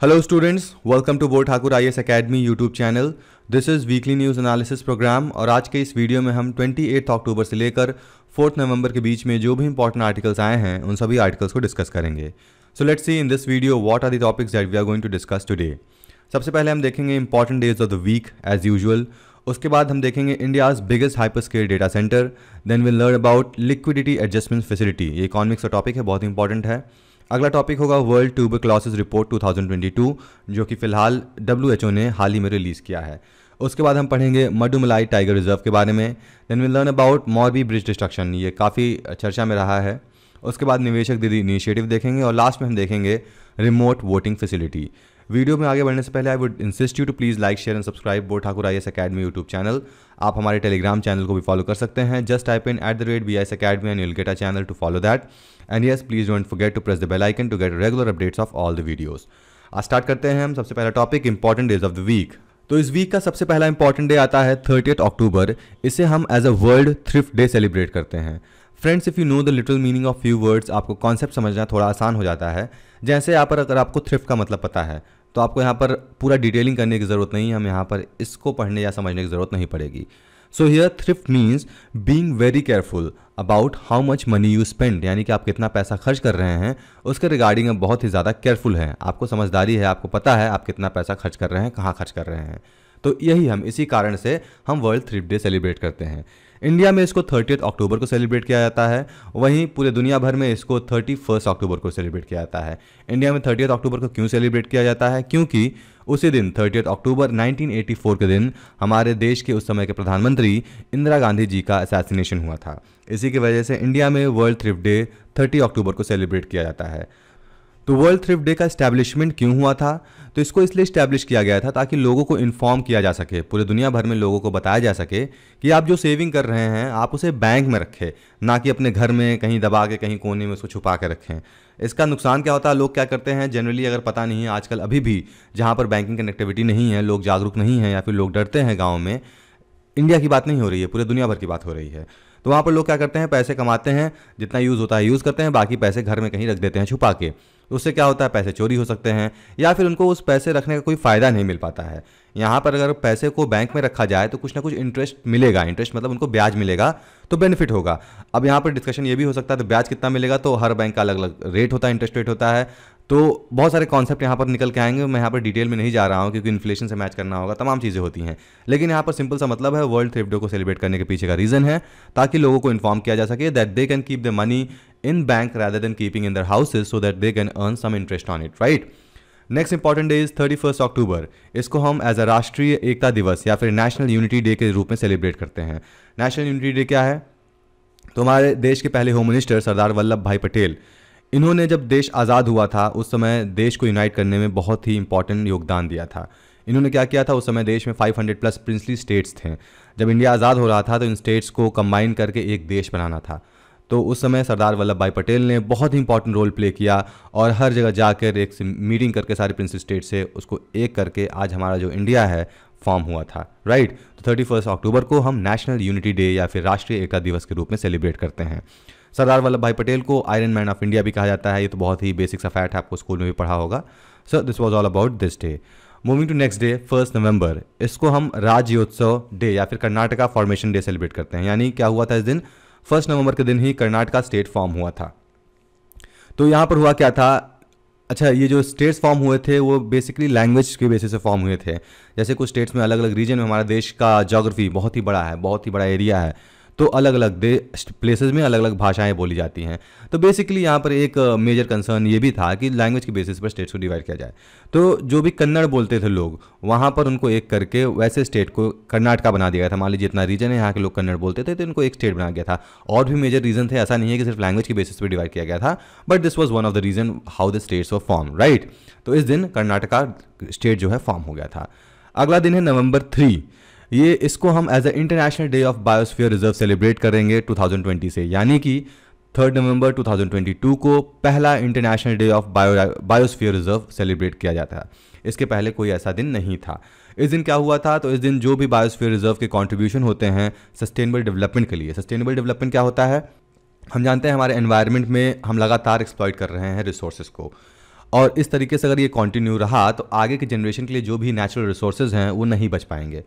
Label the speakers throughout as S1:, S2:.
S1: Hello students, welcome to Bor Thakur IAS Academy YouTube channel. This is weekly news analysis programme और आज के इस video में हम 28 अक्टूबर से लेकर 4 नवंबर के बीच में जो भी इंपॉर्टेंट आर्टिकल्स आए हैं उन सभी आर्टिकल्स को डिस्कस करेंगे। So let's see in this video what are the topics that we are going to discuss today. सबसे पहले हम देखेंगे important days of the week as usual. उसके बाद हम देखेंगे India's biggest hyper scale data centre. Then will learn about liquidity adjustment facility. ये economics का टॉपिक है, बहुत इंपॉर्टेंट है। अगला टॉपिक होगा वर्ल्ड ट्यूबरक्लोसिस रिपोर्ट 2022 जो कि फिलहाल WHO ने हाल ही में रिलीज़ किया है। उसके बाद हम पढ़ेंगे मडुमलाई टाइगर रिजर्व के बारे में। Then will learn about Morbi bridge destruction, ये काफ़ी चर्चा में रहा है। उसके बाद निवेशक दीदी इनिशिएटिव देखेंगे और लास्ट में हम देखेंगे रिमोट वोटिंग फैसिलिटी। वीडियो में आगे बढ़ने से पहले I would insist you to please like share and subscribe Bor Thakur IAS Academy YouTube channel. आप हमारे टेलीग्राम चैनल को भी फॉलो कर सकते हैं। Just type in @BIAS Academy and you'll get a channel to follow that. And yes, please don't forget to press the bell icon to get regular updates of all the videos. आज start करते हैं हम। सबसे पहला topic important days of the week. तो इस week का सबसे पहला इंपॉर्टेंट डे आता है 30 अक्टूबर। इसे हम as a world thrift day celebrate करते हैं। Friends, if you know the literal meaning of few words, आपको कॉन्सेप्ट समझना थोड़ा आसान हो जाता है। जैसे यहाँ पर अगर आपको थ्रिफ्ट का मतलब पता है तो आपको यहाँ पर पूरा डिटेलिंग करने की ज़रूरत नहीं है। हम यहाँ पर इसको पढ़ने या समझने की ज़रूरत नहीं पड़ेगी। So here thrift means being very careful about how much money you spend, यानी कि आप कितना पैसा खर्च कर रहे हैं उसके रिगार्डिंग में बहुत ही ज़्यादा केयरफुल हैं। आपको समझदारी है, आपको पता है आप कितना पैसा खर्च कर रहे हैं, कहाँ खर्च कर रहे हैं। तो यही हम इसी कारण से हम वर्ल्ड थ्रिफ्ट डे सेलिब्रेट करते हैं। इंडिया में इसको 30 अक्टूबर को सेलिब्रेट किया जाता है, वहीं पूरे दुनिया भर में इसको 31 अक्टूबर को सेलिब्रेट किया जाता है। इंडिया में 30 अक्टूबर को क्यों सेलिब्रेट किया जाता है? क्योंकि उसी दिन 30 अक्टूबर 1984 के दिन हमारे देश के उस समय के प्रधानमंत्री इंदिरा गांधी जी का असैसिनेशन हुआ था। इसी की वजह से इंडिया में वर्ल्ड थ्रिफ्ट डे 30 अक्टूबर को सेलिब्रेट किया जाता है। तो वर्ल्ड थ्रिफ्ट डे का इस्टेब्लिशमेंट क्यों हुआ था? तो इसको इसलिए इस्टेब्लिश किया गया था ताकि लोगों को इन्फॉर्म किया जा सके, पूरे दुनिया भर में लोगों को बताया जा सके कि आप जो सेविंग कर रहे हैं आप उसे बैंक में रखें, ना कि अपने घर में कहीं दबा के कहीं कोने में उसको छुपा के रखें। इसका नुकसान क्या होता है? लोग क्या करते हैं जनरली, अगर पता नहीं है आजकल अभी भी जहाँ पर बैंकिंग कनेक्टिविटी नहीं है, लोग जागरूक नहीं हैं या फिर लोग डरते हैं गाँव में। इंडिया की बात नहीं हो रही है, पूरे दुनिया भर की बात हो रही है। तो वहाँ पर लोग क्या करते हैं, पैसे कमाते हैं, जितना यूज़ होता है यूज़ करते हैं, बाकी पैसे घर में कहीं रख देते हैं छुपा के। तो उससे क्या होता है, पैसे चोरी हो सकते हैं या फिर उनको उस पैसे रखने का कोई फ़ायदा नहीं मिल पाता है। यहाँ पर अगर पैसे को बैंक में रखा जाए तो कुछ ना कुछ इंटरेस्ट मिलेगा। इंटरेस्ट मतलब उनको ब्याज मिलेगा तो बेनिफिट होगा। अब यहाँ पर डिस्कशन ये भी हो सकता है तो ब्याज कितना मिलेगा, तो हर बैंक का अलग अलग रेट होता है, इंटरेस्ट रेट होता है। तो बहुत सारे कॉन्सेप्ट यहाँ पर निकल के आएंगे। मैं यहाँ पर डिटेल में नहीं जा रहा हूँ क्योंकि इन्फ्लेशन से मैच करना होगा, तमाम चीज़ें होती हैं। लेकिन यहाँ पर सिंपल सा मतलब है, वर्ल्ड थ्रिफ्ट डे को सेलिब्रेट करने के पीछे का रीज़न है ताकि लोगों को इन्फॉर्म किया जा सके that they can keep the money in bank rather than keeping in their houses so that they can earn some interest on it, right? Next important day is 31 अक्टूबर। इसको हम एज अ राष्ट्रीय एकता दिवस या फिर नेशनल यूनिटी डे के रूप में celebrate करते हैं। नेशनल यूनिटी डे क्या है? तो हमारे देश के पहले होम मिनिस्टर सरदार वल्लभ भाई पटेल, इन्होंने जब देश आज़ाद हुआ था उस समय देश को यूनाइट करने में बहुत ही इंपॉर्टेंट योगदान दिया था। इन्होंने क्या किया था, उस समय देश में 500+ प्रिंसली स्टेट्स थे। जब इंडिया आज़ाद हो रहा था तो इन स्टेट्स को कंबाइन करके एक देश बनाना था। तो उस समय सरदार वल्लभ भाई पटेल ने बहुत ही इंपॉर्टेंट रोल प्ले किया और हर जगह जाकर एक मीटिंग करके सारे प्रिंसली स्टेट से उसको एक करके आज हमारा जो इंडिया है फॉर्म हुआ था, राइट? तो 31 अक्टूबर को हम नेशनल यूनिटी डे या फिर राष्ट्रीय एकता दिवस के रूप में सेलिब्रेट करते हैं। सरदार वल्लभ भाई पटेल को आयरन मैन ऑफ इंडिया भी कहा जाता है। ये तो बहुत ही बेसिक सा फैक्ट है, आपको स्कूल में भी पढ़ा होगा। So this was all about this day. Moving to next day 1 November. इसको हम राज्योत्सव डे या फिर कर्नाटका फॉर्मेशन डे सेलिब्रेट करते हैं। यानी क्या हुआ था इस दिन? 1 नवंबर के दिन ही कर्नाटका स्टेट फॉर्म हुआ था। तो यहाँ पर हुआ क्या था? अच्छा, ये जो स्टेट्स फॉर्म हुए थे वो बेसिकली लैंग्वेज के बेसिस से फॉर्म हुए थे। जैसे कुछ स्टेट्स में अलग अलग रीजन में, हमारा देश का ज्योग्राफी बहुत ही बड़ा है, बहुत ही बड़ा एरिया है, तो अलग अलग प्लेसेस में अलग अलग भाषाएं बोली जाती हैं। तो बेसिकली यहाँ पर एक मेजर कंसर्न ये भी था कि लैंग्वेज के बेसिस पर स्टेट्स को डिवाइड किया जाए। तो जो भी कन्नड़ बोलते थे लोग, वहाँ पर उनको एक करके वैसे स्टेट को कर्नाटका बना दिया गया था। मान लीजिए इतना रीजन है, यहाँ के लोग कन्नड़ बोलते थे तो इनको एक स्टेट बना गया था। और भी मेजर रीजन थे, ऐसा नहीं है कि सिर्फ लैंग्वेज के बेसिस पर डिवाइड किया गया था, but this was one of the reason how the states were form, right? तो इस दिन कर्नाटका स्टेट जो है फॉर्म हो गया था। अगला दिन है नवंबर 3। ये इसको हम as a international day of biosphere reserve celebrate करेंगे 2020 से, यानी कि 3 नवंबर 2022 को पहला international day of biosphere reserve celebrate किया जाता है। इसके पहले कोई ऐसा दिन नहीं था। इस दिन क्या हुआ था? तो इस दिन जो भी बायोस्फीयर रिजर्व के कंट्रीब्यूशन होते हैं सस्टेनेबल डेवलपमेंट के लिए। सस्टेनेबल डेवलपमेंट क्या होता है? हम जानते हैं हमारे एनवायरनमेंट में हम लगातार एक्सप्लॉइट कर रहे हैं रिसोर्सेज को। और इस तरीके से अगर ये कंटिन्यू रहा तो आगे के जनरेशन के लिए जो भी नेचुरल रिसोर्सेज हैं वो नहीं बच पाएंगे।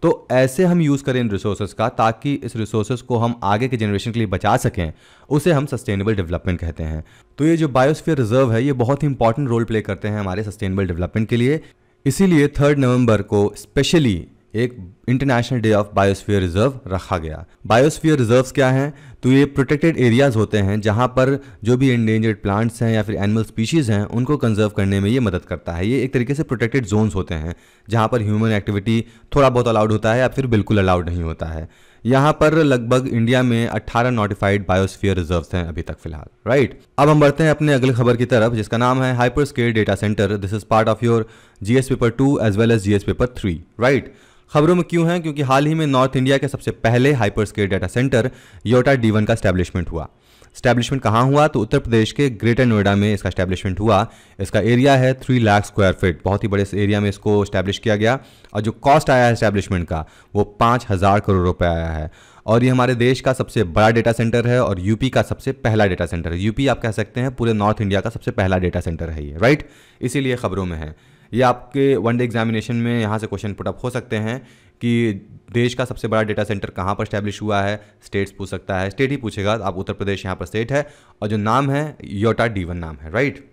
S1: तो ऐसे हम यूज़ करें इन रिसोर्सेज का ताकि इस रिसोर्सेज को हम आगे के जनरेशन के लिए बचा सकें, उसे हम सस्टेनेबल डेवलपमेंट कहते हैं। तो ये जो बायोस्फीयर रिजर्व है ये बहुत ही इंपॉर्टेंट रोल प्ले करते हैं हमारे सस्टेनेबल डेवलपमेंट के लिए। इसीलिए 3 नवंबर को स्पेशली एक international day of biosphere reserve रखा गया। बायोस्फीयर रिजर्व्स क्या हैं? तो ये प्रोटेक्टेड एरियाज होते हैं जहां पर जो भी एंडेंजर्ड प्लांट्स हैं या फिर एनिमल स्पीशीज़ हैं उनको कंजर्व करने में ये मदद करता है। ये एक तरीके से प्रोटेक्टेड जोन्स होते हैं जहां पर ह्यूमन एक्टिविटी थोड़ा बहुत अलाउड होता है या फिर बिल्कुल अलाउड नहीं होता है। यहाँ पर लगभग इंडिया में 18 नोटिफाइड बायोस्फीयर रिजर्व्स हैं अभी तक फिलहाल, राइट। अब हम बढ़ते हैं अपने अगले खबर की तरफ जिसका नाम है hyper scale data centre. This is part of your GS paper 2 as well as GS paper 3, right. खबरों में क्यों है? क्योंकि हाल ही में नॉर्थ इंडिया के सबसे पहले hyper scale data centre Yotta D1 का स्टैब्लिशमेंट हुआ। स्टैब्लिशमेंट कहाँ हुआ? तो उत्तर प्रदेश के ग्रेटर नोएडा में इसका स्टैब्लिशमेंट हुआ। इसका एरिया है 3 लाख स्क्वायर फीट, बहुत ही बड़े एरिया में इसको स्टैब्लिश किया गया। और जो कॉस्ट आया है स्टैब्लिशमेंट का वो 5,000 करोड़ रुपए आया है। और ये हमारे देश का सबसे बड़ा डेटा सेंटर है और यूपी का सबसे पहला डेटा सेंटर है। यूपी आप कह सकते हैं पूरे नॉर्थ इंडिया का सबसे पहला डेटा सेंटर है ये, राइट। इसीलिए खबरों में है। ये आपके वनडे एग्जामिनेशन में यहाँ से क्वेश्चन पुटअप हो सकते हैं कि देश का सबसे बड़ा डेटा सेंटर कहाँ पर स्टैब्लिश हुआ है। स्टेट्स पूछ सकता है, स्टेट ही पूछेगा, आप उत्तर प्रदेश यहाँ पर स्टेट है और जो नाम है योटा D1 नाम है, राइट।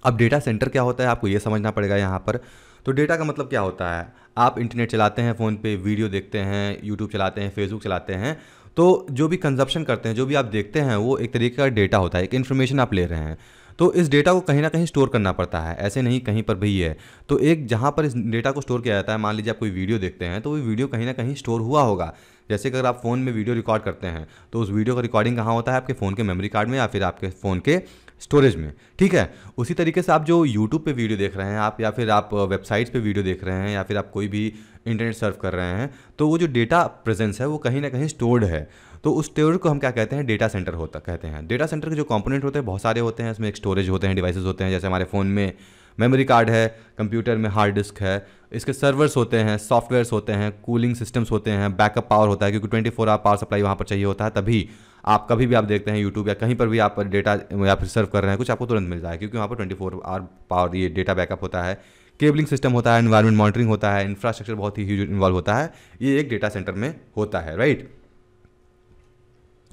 S1: अब डेटा सेंटर क्या होता है आपको ये समझना पड़ेगा यहाँ पर। तो डेटा का मतलब क्या होता है? आप इंटरनेट चलाते हैं, फ़ोन पे वीडियो देखते हैं, यूट्यूब चलाते हैं, फेसबुक चलाते हैं, तो जो भी कंजप्शन करते हैं, जो भी आप देखते हैं वो एक तरीके का डेटा होता है, एक इन्फॉर्मेशन आप ले रहे हैं। तो इस डेटा को कहीं ना कहीं स्टोर करना पड़ता है, ऐसे नहीं कहीं पर भी है। तो एक जहाँ पर इस डेटा को स्टोर किया जाता है, मान लीजिए आप कोई वीडियो देखते हैं तो वो वीडियो कहीं ना कहीं स्टोर हुआ होगा। जैसे कि अगर आप फ़ोन में वीडियो रिकॉर्ड करते हैं तो उस वीडियो का रिकॉर्डिंग कहाँ होता है? आपके फ़ोन के मेमोरी कार्ड में या फिर आपके फ़ोन के स्टोरेज में, ठीक है। उसी तरीके से आप जो यूट्यूब पे वीडियो देख रहे हैं आप, या फिर आप वेबसाइट्स पे वीडियो देख रहे हैं, या फिर आप कोई भी इंटरनेट सर्फ कर रहे हैं, तो वो जो डेटा प्रेजेंस है वो कहीं ना कहीं स्टोर्ड है। तो उस स्टोरेज को हम क्या कहते हैं? डेटा सेंटर होता कहते हैं। डेटा सेंटर के जो कंपोनेंट होते हैं बहुत सारे होते हैं, इसमें एक स्टोरेज होते हैं, डिवाइसेस होते हैं, जैसे हमारे फ़ोन में मेमोरी कार्ड है, कंप्यूटर में हार्ड डिस्क है, इसके सर्वर्स होते हैं, सॉफ्टवेयर्स होते हैं, कूलिंग सिस्टम्स होते हैं, बैकअप पावर होता है क्योंकि 24 आवर पावर सप्लाई वहाँ पर चाहिए होता है, तभी आप कभी भी आप देखते हैं यूट्यूब या कहीं पर भी आप डेटा या फिर सर्व कर रहे हैं कुछ, आपको तुरंत मिल जाए क्योंकि वहाँ पर 24 आवर पावर ये डेटा बैकअप होता है। केबलिंग सिस्टम होता है, एनवायरमेंट मॉनिटरिंग होता है, इंफ्रास्ट्रक्चर बहुत ही ह्यूज इन्वॉल्व होता है, ये एक डेटा सेंटर में होता है, राइट।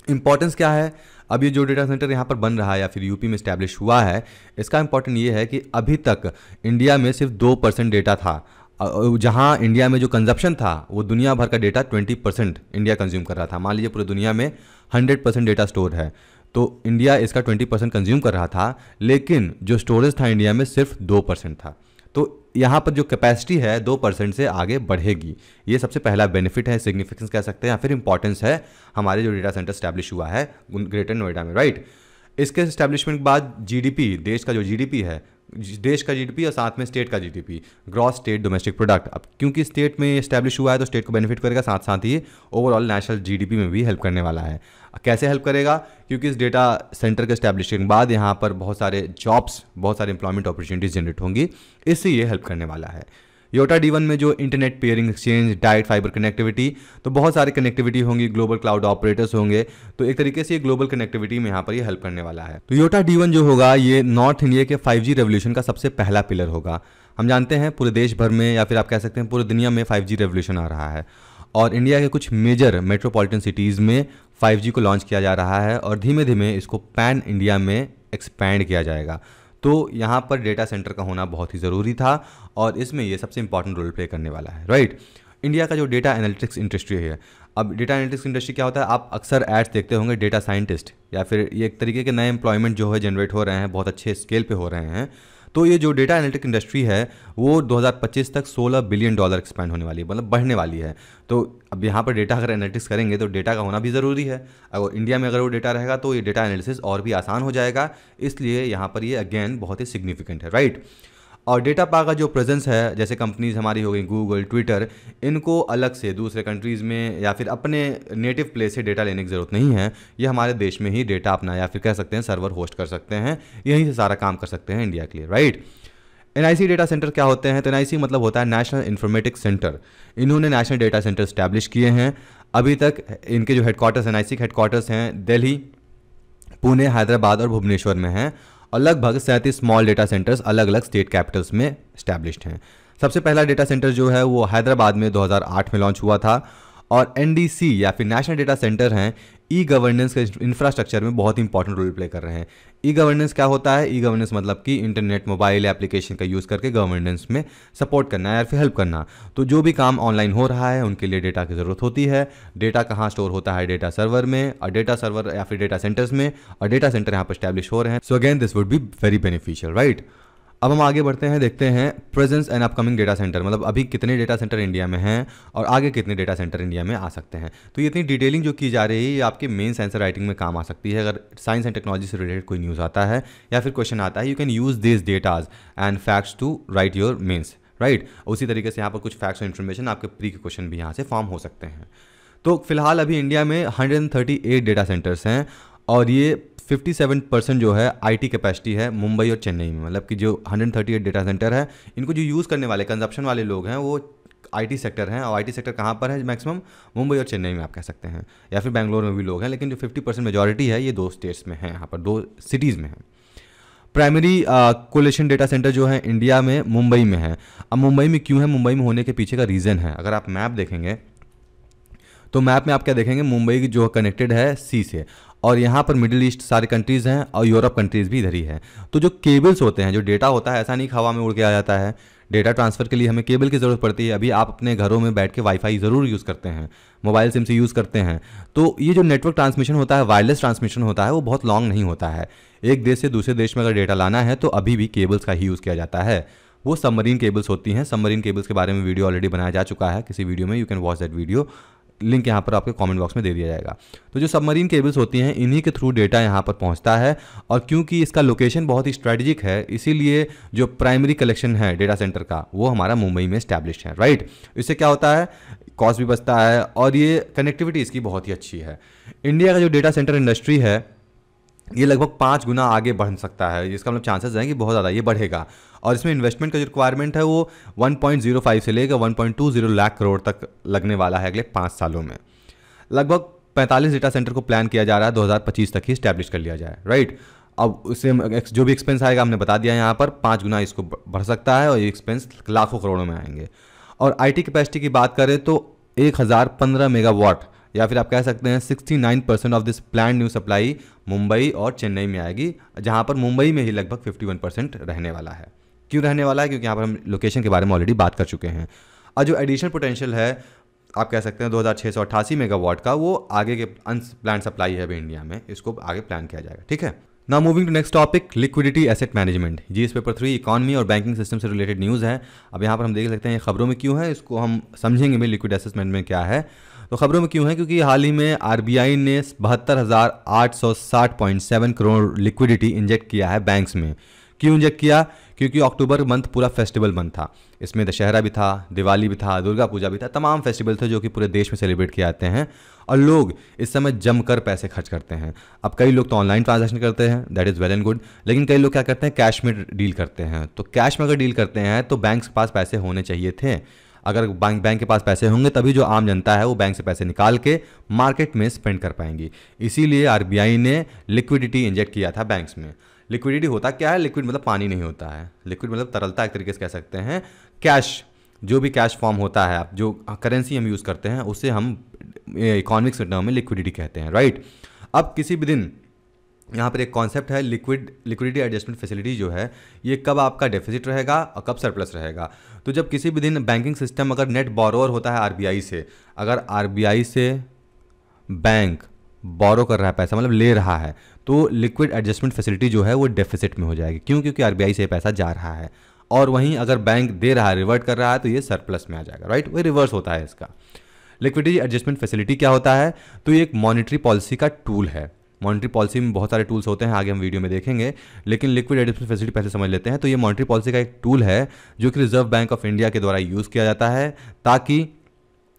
S1: इंपॉर्टेंस क्या है? अब ये जो डेटा सेंटर यहाँ पर बन रहा है या फिर यूपी में स्टैब्लिश हुआ है, इसका इंपॉर्टेंट ये है कि अभी तक इंडिया में सिर्फ 2% डेटा था। जहाँ इंडिया में जो कंजप्शन था वो दुनिया भर का डेटा 20% इंडिया कंज्यूम कर रहा था। मान लीजिए पूरी दुनिया में 100% डेटा स्टोर है तो इंडिया इसका 20% कंज्यूम कर रहा था, लेकिन जो स्टोरेज था इंडिया में सिर्फ 2% था। तो यहाँ पर जो कैपेसिटी है 2% से आगे बढ़ेगी। ये सबसे पहला बेनिफिट है, सिग्निफिकेंस कह सकते हैं या फिर इंपॉर्टेंस है हमारे जो डेटा सेंटर स्टैब्लिश हुआ है ग्रेटर नोएडा में, राइट। इसके एस्टैब्लिशमेंट के बाद जीडीपी, देश का जो जीडीपी है, देश का जीडीपी और साथ में स्टेट का GDP, gross state domestic product, अब क्योंकि स्टेट में एस्टैब्लिश हुआ है तो स्टेट को बेनिफिट करेगा, साथ साथ ही ओवरऑल नेशनल जीडीपी में भी हेल्प करने वाला है। कैसे हेल्प करेगा? क्योंकि इस डेटा सेंटर के एस्टैब्लिशमेंट के बाद यहाँ पर बहुत सारे जॉब्स, बहुत सारे एम्प्लॉयमेंट अपॉर्चुनिटीज जनरेट होंगी, इससे ये हेल्प करने वाला है। योटा D1 में जो internet pairing exchange, direct fibre connectivity, तो बहुत सारी कनेक्टिविटी होंगी, ग्लोबल क्लाउड ऑपरेटर्स होंगे, तो एक तरीके से ये ग्लोबल कनेक्टिविटी में यहाँ पर ये हेल्प करने वाला है। तो योटा D1 जो होगा ये नॉर्थ इंडिया के 5G रेवोल्यूशन का सबसे पहला पिलर होगा। हम जानते हैं पूरे देश भर में या फिर आप कह सकते हैं पूरी दुनिया में 5G रेवोल्यूशन आ रहा है और इंडिया के कुछ मेजर मेट्रोपॉलिटन सिटीज़ में 5G को लॉन्च किया जा रहा है और धीमे धीमे इसको पैन इंडिया में एक्सपैंड किया जाएगा। तो यहाँ पर डेटा सेंटर का होना बहुत ही ज़रूरी था और इसमें ये सबसे इंपॉर्टेंट रोल प्ले करने वाला है, राइट। इंडिया का जो डेटा एनालिटिक्स इंडस्ट्री है, अब डेटा एनालिटिक्स इंडस्ट्री क्या होता है? आप अक्सर एड्स देखते होंगे डेटा साइंटिस्ट या फिर ये एक तरीके के नए एम्प्लॉयमेंट जो है जनरेट हो रहे हैं, बहुत अच्छे स्केल पे हो रहे हैं। तो ये जो डेटा एनालिटिक इंडस्ट्री है वो 2025 तक $16 बिलियन एक्सपैंड होने वाली है, मतलब बढ़ने वाली है। तो अब यहाँ पर डेटा अगर एनालिटिक्स करेंगे तो डेटा का होना भी ज़रूरी है। अगर इंडिया में अगर वो डेटा रहेगा तो ये डेटा एनालिसिस और भी आसान हो जाएगा, इसलिए यहाँ पर ये अगेन बहुत ही सिग्निफिकेंट है, राइट। और डेटा पार्क का जो प्रेजेंस है, जैसे कंपनीज हमारी हो गई गूगल, ट्विटर, इनको अलग से दूसरे कंट्रीज़ में या फिर अपने नेटिव प्लेस से डेटा लेने की ज़रूरत नहीं है। ये हमारे देश में ही डेटा अपना या फिर कह सकते हैं सर्वर होस्ट कर सकते हैं, यहीं से सारा काम कर सकते हैं इंडिया के लिए, राइट। NIC डेटा सेंटर क्या होते हैं? तो NIC मतलब होता है नेशनल इन्फॉर्मेटिक्स सेंटर। इन्होंने नेशनल डेटा सेंटर स्टैब्लिश किए हैं। अभी तक इनके जो हेडक्वार्टर्स NIC के हेडक्वार्टर्स हैं दिल्ली, पुणे, हैदराबाद और भुवनेश्वर में हैं और लगभग 37 स्मॉल डेटा सेंटर्स अलग अलग स्टेट कैपिटल्स में इस्टेब्लिश्ड हैं। सबसे पहला डेटा सेंटर जो है वो हैदराबाद में 2008 में लॉन्च हुआ था। और एनडीसी या फिर नेशनल डेटा सेंटर हैं, ई गवर्नेंस के इंफ्रास्ट्रक्चर में बहुत इंपॉर्टेंट रोल प्ले कर रहे हैं। ई गवर्नेंस क्या होता है? ई गवर्नेंस मतलब कि इंटरनेट मोबाइल एप्लीकेशन का यूज़ करके गवर्नेंस में सपोर्ट करना या फिर हेल्प करना। तो जो भी काम ऑनलाइन हो रहा है उनके लिए डेटा की ज़रूरत होती है। डेटा कहाँ स्टोर होता है? डेटा सर्वर में, और डेटा सर्वर या फिर डेटा सेंटर्स में, और डेटा सेंटर यहाँ पर स्टैब्लिश हो रहे हैं। So again this would be very beneficial, right. अब हम आगे बढ़ते हैं, देखते हैं presence and upcoming data centre, मतलब अभी कितने डेटा सेंटर इंडिया में हैं और आगे कितने डेटा सेंटर इंडिया में आ सकते हैं। तो ये इतनी डिटेलिंग जो की जा रही है ये आपके मेंस आंसर राइटिंग में काम आ सकती है। अगर साइंस एंड टेक्नोलॉजी से रिलेटेड कोई न्यूज़ आता है या फिर क्वेश्चन आता है, you can use this datas and facts to write your mains, right. उसी तरीके से यहाँ पर कुछ फैक्ट्स और इन्फॉर्मेशन आपके प्री के क्वेश्चन भी यहाँ से फॉर्म हो सकते हैं। तो फिलहाल अभी इंडिया में 138 डेटा सेंटर्स हैं और ये 57% जो है आईटी कैपेसिटी है मुंबई और चेन्नई में। मतलब कि जो 138 डेटा सेंटर है इनको जो यूज़ करने वाले कंजप्शन वाले लोग हैं वो आईटी सेक्टर हैं। और आईटी सेक्टर कहाँ पर है? मैक्सिमम मुंबई और चेन्नई में आप कह सकते हैं, या फिर बेंगलोर में भी लोग हैं, लेकिन जो 50% मेजॉरिटी है ये 2 स्टेट्स में है, यहाँ पर 2 सिटीज़ में है। प्राइमरी कोलेशन डेटा सेंटर जो है इंडिया में मुंबई में है। अब मुंबई में क्यों है? मुंबई में होने के पीछे का रीज़न है। अगर आप मैप देखेंगे तो मैप में आप क्या देखेंगे? मुंबई की जो कनेक्टेड है सी से, और यहाँ पर मिडिल ईस्ट सारे कंट्रीज़ हैं और यूरोप कंट्रीज़ भी इधर ही है। तो जो केबल्स होते हैं, जो डेटा होता है, ऐसा नहीं हवा में उड़ के आ जाता है। डेटा ट्रांसफ़र के लिए हमें केबल की ज़रूरत पड़ती है। अभी आप अपने घरों में बैठ के वाईफाई ज़रूर यूज़ करते हैं, मोबाइल सिम से यूज़ करते हैं। तो ये जो नेटवर्क ट्रांसमिशन होता है, वायरलेस ट्रांसमिशन होता है, वो बहुत लॉन्ग नहीं होता है। एक देश से दूसरे देश में अगर डेटा लाना है तो अभी भी केबल्स का ही यूज़ किया जाता है। वो सबमरीन केबल्स होती हैं। सबमरीन केबल्स के बारे में वीडियो ऑलरेडी बनाया जा चुका है किसी वीडियो में, you can watch that video, link यहाँ पर आपके कमेंट बॉक्स में दे दिया जाएगा। तो जो सबमरीन केबल्स होती हैं इन्हीं के थ्रू डेटा यहाँ पर पहुँचता है। और क्योंकि इसका लोकेशन बहुत ही स्ट्रेटेजिक है, इसीलिए जो प्राइमरी कलेक्शन है डेटा सेंटर का वो हमारा मुंबई में स्टैब्लिश्ड है, राइट। इससे क्या होता है? कॉस्ट भी बचता है और ये कनेक्टिविटी इसकी बहुत ही अच्छी है। इंडिया का जो डेटा सेंटर इंडस्ट्री है ये लगभग 5 गुना आगे बढ़ सकता है। इसका मतलब चांसेस हैं कि बहुत ज़्यादा ये बढ़ेगा। और इसमें इन्वेस्टमेंट का जो रिक्वायरमेंट है वो 1.05 से लेकर 1.20 लाख करोड़ तक लगने वाला है अगले 5 सालों में। लगभग 45 डेटा सेंटर को प्लान किया जा रहा है 2025 तक ही इस्टेब्लिश कर लिया जाए, राइट। अब उससे जो भी एक्सपेंस आएगा हमने बता दिया, यहाँ पर 5 गुना इसको बढ़ सकता है और ये एक्सपेंस लाखों करोड़ों में आएंगे। और आईटी कैपेसिटी की बात करें तो 1015 मेगावाट या फिर आप कह सकते हैं 69% of this plan new supply Mumbai और चेन्नई में आएगी, जहाँ पर मुंबई में ही लगभग 51% रहने वाला है। क्यों रहने वाला है? क्योंकि यहाँ पर हम लोकेशन के बारे में ऑलरेडी बात कर चुके हैं। और जो एडिशनल पोटेंशियल है आप कह सकते हैं 2688 मेगावाट का, वो आगे के अनप्लान सप्लाई है अभी इंडिया में, इसको आगे प्लान किया जाएगा, ठीक है। Now moving to next topic, liquidity asset management. जी, इस पेपर 3 इकॉनमी और बैंकिंग सिस्टम से रिलेटेड न्यूज़ है। अब यहाँ पर हम देख सकते हैं खबरों में क्यों है, इसको हम समझेंगे भी लिक्विड एसेट मैनेजमेंट क्या है। तो खबरों में क्यों है? क्योंकि हाल ही में आरबीआई ने 72,860.7 करोड़ लिक्विडिटी इंजेक्ट किया है बैंक्स में। क्यों इंजेक्ट किया? क्योंकि अक्टूबर मंथ पूरा फेस्टिवल मंथ था। इसमें दशहरा भी था, दिवाली भी था, दुर्गा पूजा भी था, तमाम फेस्टिवल थे जो कि पूरे देश में सेलिब्रेट किए जाते हैं और लोग इस समय जमकर पैसे खर्च करते हैं। अब कई लोग तो ऑनलाइन ट्रांजैक्शन करते हैं, that is well and good, लेकिन कई लोग क्या करते हैं? कैश में डील करते हैं। तो कैश में अगर डील करते हैं तो बैंक के पास पैसे होने चाहिए थे। अगर बैंक के पास पैसे होंगे तभी जो आम जनता है वो बैंक से पैसे निकाल के मार्केट में स्पेंड कर पाएंगी। इसीलिए आरबीआई ने लिक्विडिटी इंजेक्ट किया था बैंक्स में। लिक्विडिटी होता क्या है? लिक्विड मतलब पानी नहीं होता है, लिक्विड मतलब तरलता एक तरीके से कह सकते हैं। कैश, जो भी कैश फॉर्म होता है, जो करेंसी हम यूज़ करते हैं उसे हम इकोनॉमिक्स के टर्म में लिक्विडिटी कहते हैं, राइट। अब किसी भी दिन यहाँ पर एक कॉन्सेप्ट है लिक्विडिटी एडजस्टमेंट फैसिलिटी जो है ये कब आपका डेफिसिट रहेगा और कब सरप्लस रहेगा। तो जब किसी भी दिन बैंकिंग सिस्टम अगर नेट बोरोअर होता है आरबीआई से, अगर आरबीआई से बैंक बोरो कर रहा है पैसा, मतलब ले रहा है, तो लिक्विड एडजस्टमेंट फैसिलिटी जो है वो डेफिसिट में हो जाएगी। क्यों? क्योंकि आरबीआई से पैसा जा रहा है और वहीं अगर बैंक दे रहा है, रिवर्ट कर रहा है, तो ये सरप्लस में आ जाएगा, राइट। वही रिवर्स होता है इसका। लिक्विडिटी एडजस्टमेंट फैसिलिटी क्या होता है? तो ये एक मॉनेटरी पॉलिसी का टूल है। मॉनेटरी पॉलिसी में बहुत सारे टूल्स होते हैं, आगे हम वीडियो में देखेंगे, लेकिन लिक्विड एडजस्टमेंट फैसिलिटी पहले समझ लेते हैं। तो ये मॉनेटरी पॉलिसी का एक टूल है जो कि रिजर्व बैंक ऑफ इंडिया के द्वारा यूज़ किया जाता है ताकि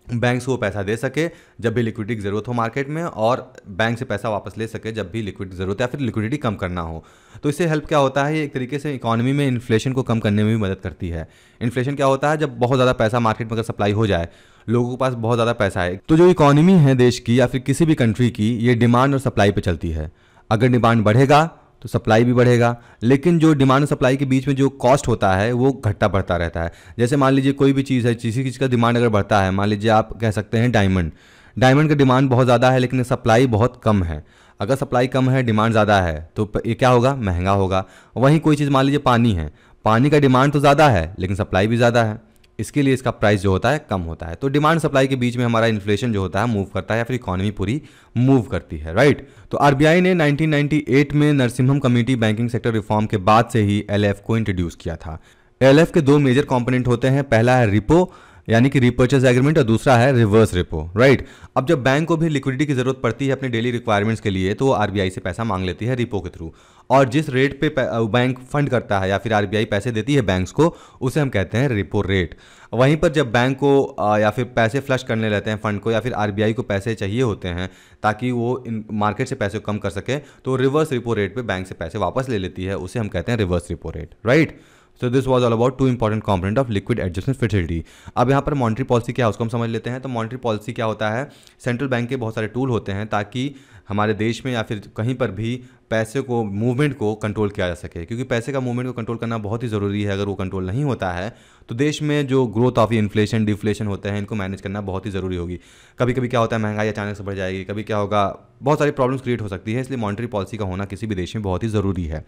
S1: बैंक्स को पैसा दे सके जब भी लिक्विडिटी की ज़रूरत हो मार्केट में, और बैंक से पैसा वापस ले सके जब भी लिक्विडिटी ज़रूरत है या फिर लिक्विडिटी कम करना हो। तो इससे हेल्प क्या होता है? ये एक तरीके से इकोनॉमी में इन्फ्लेशन को कम करने में भी मदद करती है। इन्फ्लेशन क्या होता है? जब बहुत ज़्यादा पैसा मार्केट में अगर सप्लाई हो जाए, लोगों के पास बहुत ज़्यादा पैसा है, तो जो इकोनॉमी है देश की या फिर किसी भी कंट्री की, ये डिमांड और सप्लाई पर चलती है। अगर डिमांड बढ़ेगा तो सप्लाई भी बढ़ेगा, लेकिन जो डिमांड और सप्लाई के बीच में जो कॉस्ट होता है वो घटता बढ़ता रहता है। जैसे मान लीजिए कोई भी चीज़ है, किसी चीज़ का डिमांड अगर बढ़ता है, मान लीजिए आप कह सकते हैं डायमंड, डायमंड का डिमांड बहुत ज़्यादा है लेकिन सप्लाई बहुत कम है। अगर सप्लाई कम है, डिमांड ज़्यादा है, तो ये क्या होगा, महंगा होगा। वहीं कोई चीज़ मान लीजिए पानी है, पानी का डिमांड तो ज़्यादा है लेकिन सप्लाई भी ज़्यादा है, इसके लिए इसका प्राइस जो होता है कम होता है। तो डिमांड सप्लाई के बीच में हमारा इन्फ्लेशन जो होता है मूव करता है, या फिर इकोनॉमी पूरी मूव करती है, राइट। तो आरबीआई ने 1998 में Narasimham committee banking sector reform के बाद से ही एलएफ को इंट्रोड्यूस किया था। एलएफ के दो मेजर कंपोनेंट होते हैं, पहला है रिपो यानी कि रीपर्चेज एग्रीमेंट, और दूसरा है रिवर्स रिपो, राइट। अब जब बैंक को भी लिक्विडिटी की जरूरत पड़ती है अपने डेली रिक्वायरमेंट्स के लिए, तो वो आरबीआई से पैसा मांग लेती है रिपो के थ्रू, और जिस रेट पे बैंक फंड करता है या फिर आरबीआई पैसे देती है बैंक्स को, उसे हम कहते हैं रिपो रेट। वहीं पर जब बैंक को या फिर पैसे फ्लश करने लेते हैं फंड को, या फिर आरबीआई को पैसे चाहिए होते हैं ताकि वो इन मार्केट से पैसे को कम कर सके, तो रिवर्स रिपो रेट पे बैंक से पैसे वापस ले लेती है, उसे हम कहते हैं reverse repo rate, right. So this was all about two important component of liquid adjustment facility. अब यहाँ पर मॉनेटरी पॉलिसी क्या है उसको हम समझ लेते हैं। तो मॉनेटरी पॉलिसी क्या होता है, सेंट्रल बैंक के बहुत सारे टूल होते हैं ताकि हमारे देश में या फिर कहीं पर भी पैसे को मूवमेंट को कंट्रोल किया जा सके, क्योंकि पैसे का मूवमेंट को कंट्रोल करना बहुत ही ज़रूरी है। अगर वो कंट्रोल नहीं होता है तो देश में जो ग्रोथ ऑफ इन्फ्लेशन डिफ्लेशन होते हैं, इनको मैनेज करना बहुत ही ज़रूरी होगी। कभी कभी क्या होता है, महंगाई अचानक से बढ़ जाएगी, कभी क्या होगा, बहुत सारी प्रॉब्लम्स क्रिएट हो सकती है, इसलिए मॉनेटरी पॉलिसी का होना किसी भी देश में बहुत ही ज़रूरी है।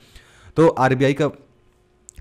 S1: तो आरबीआई का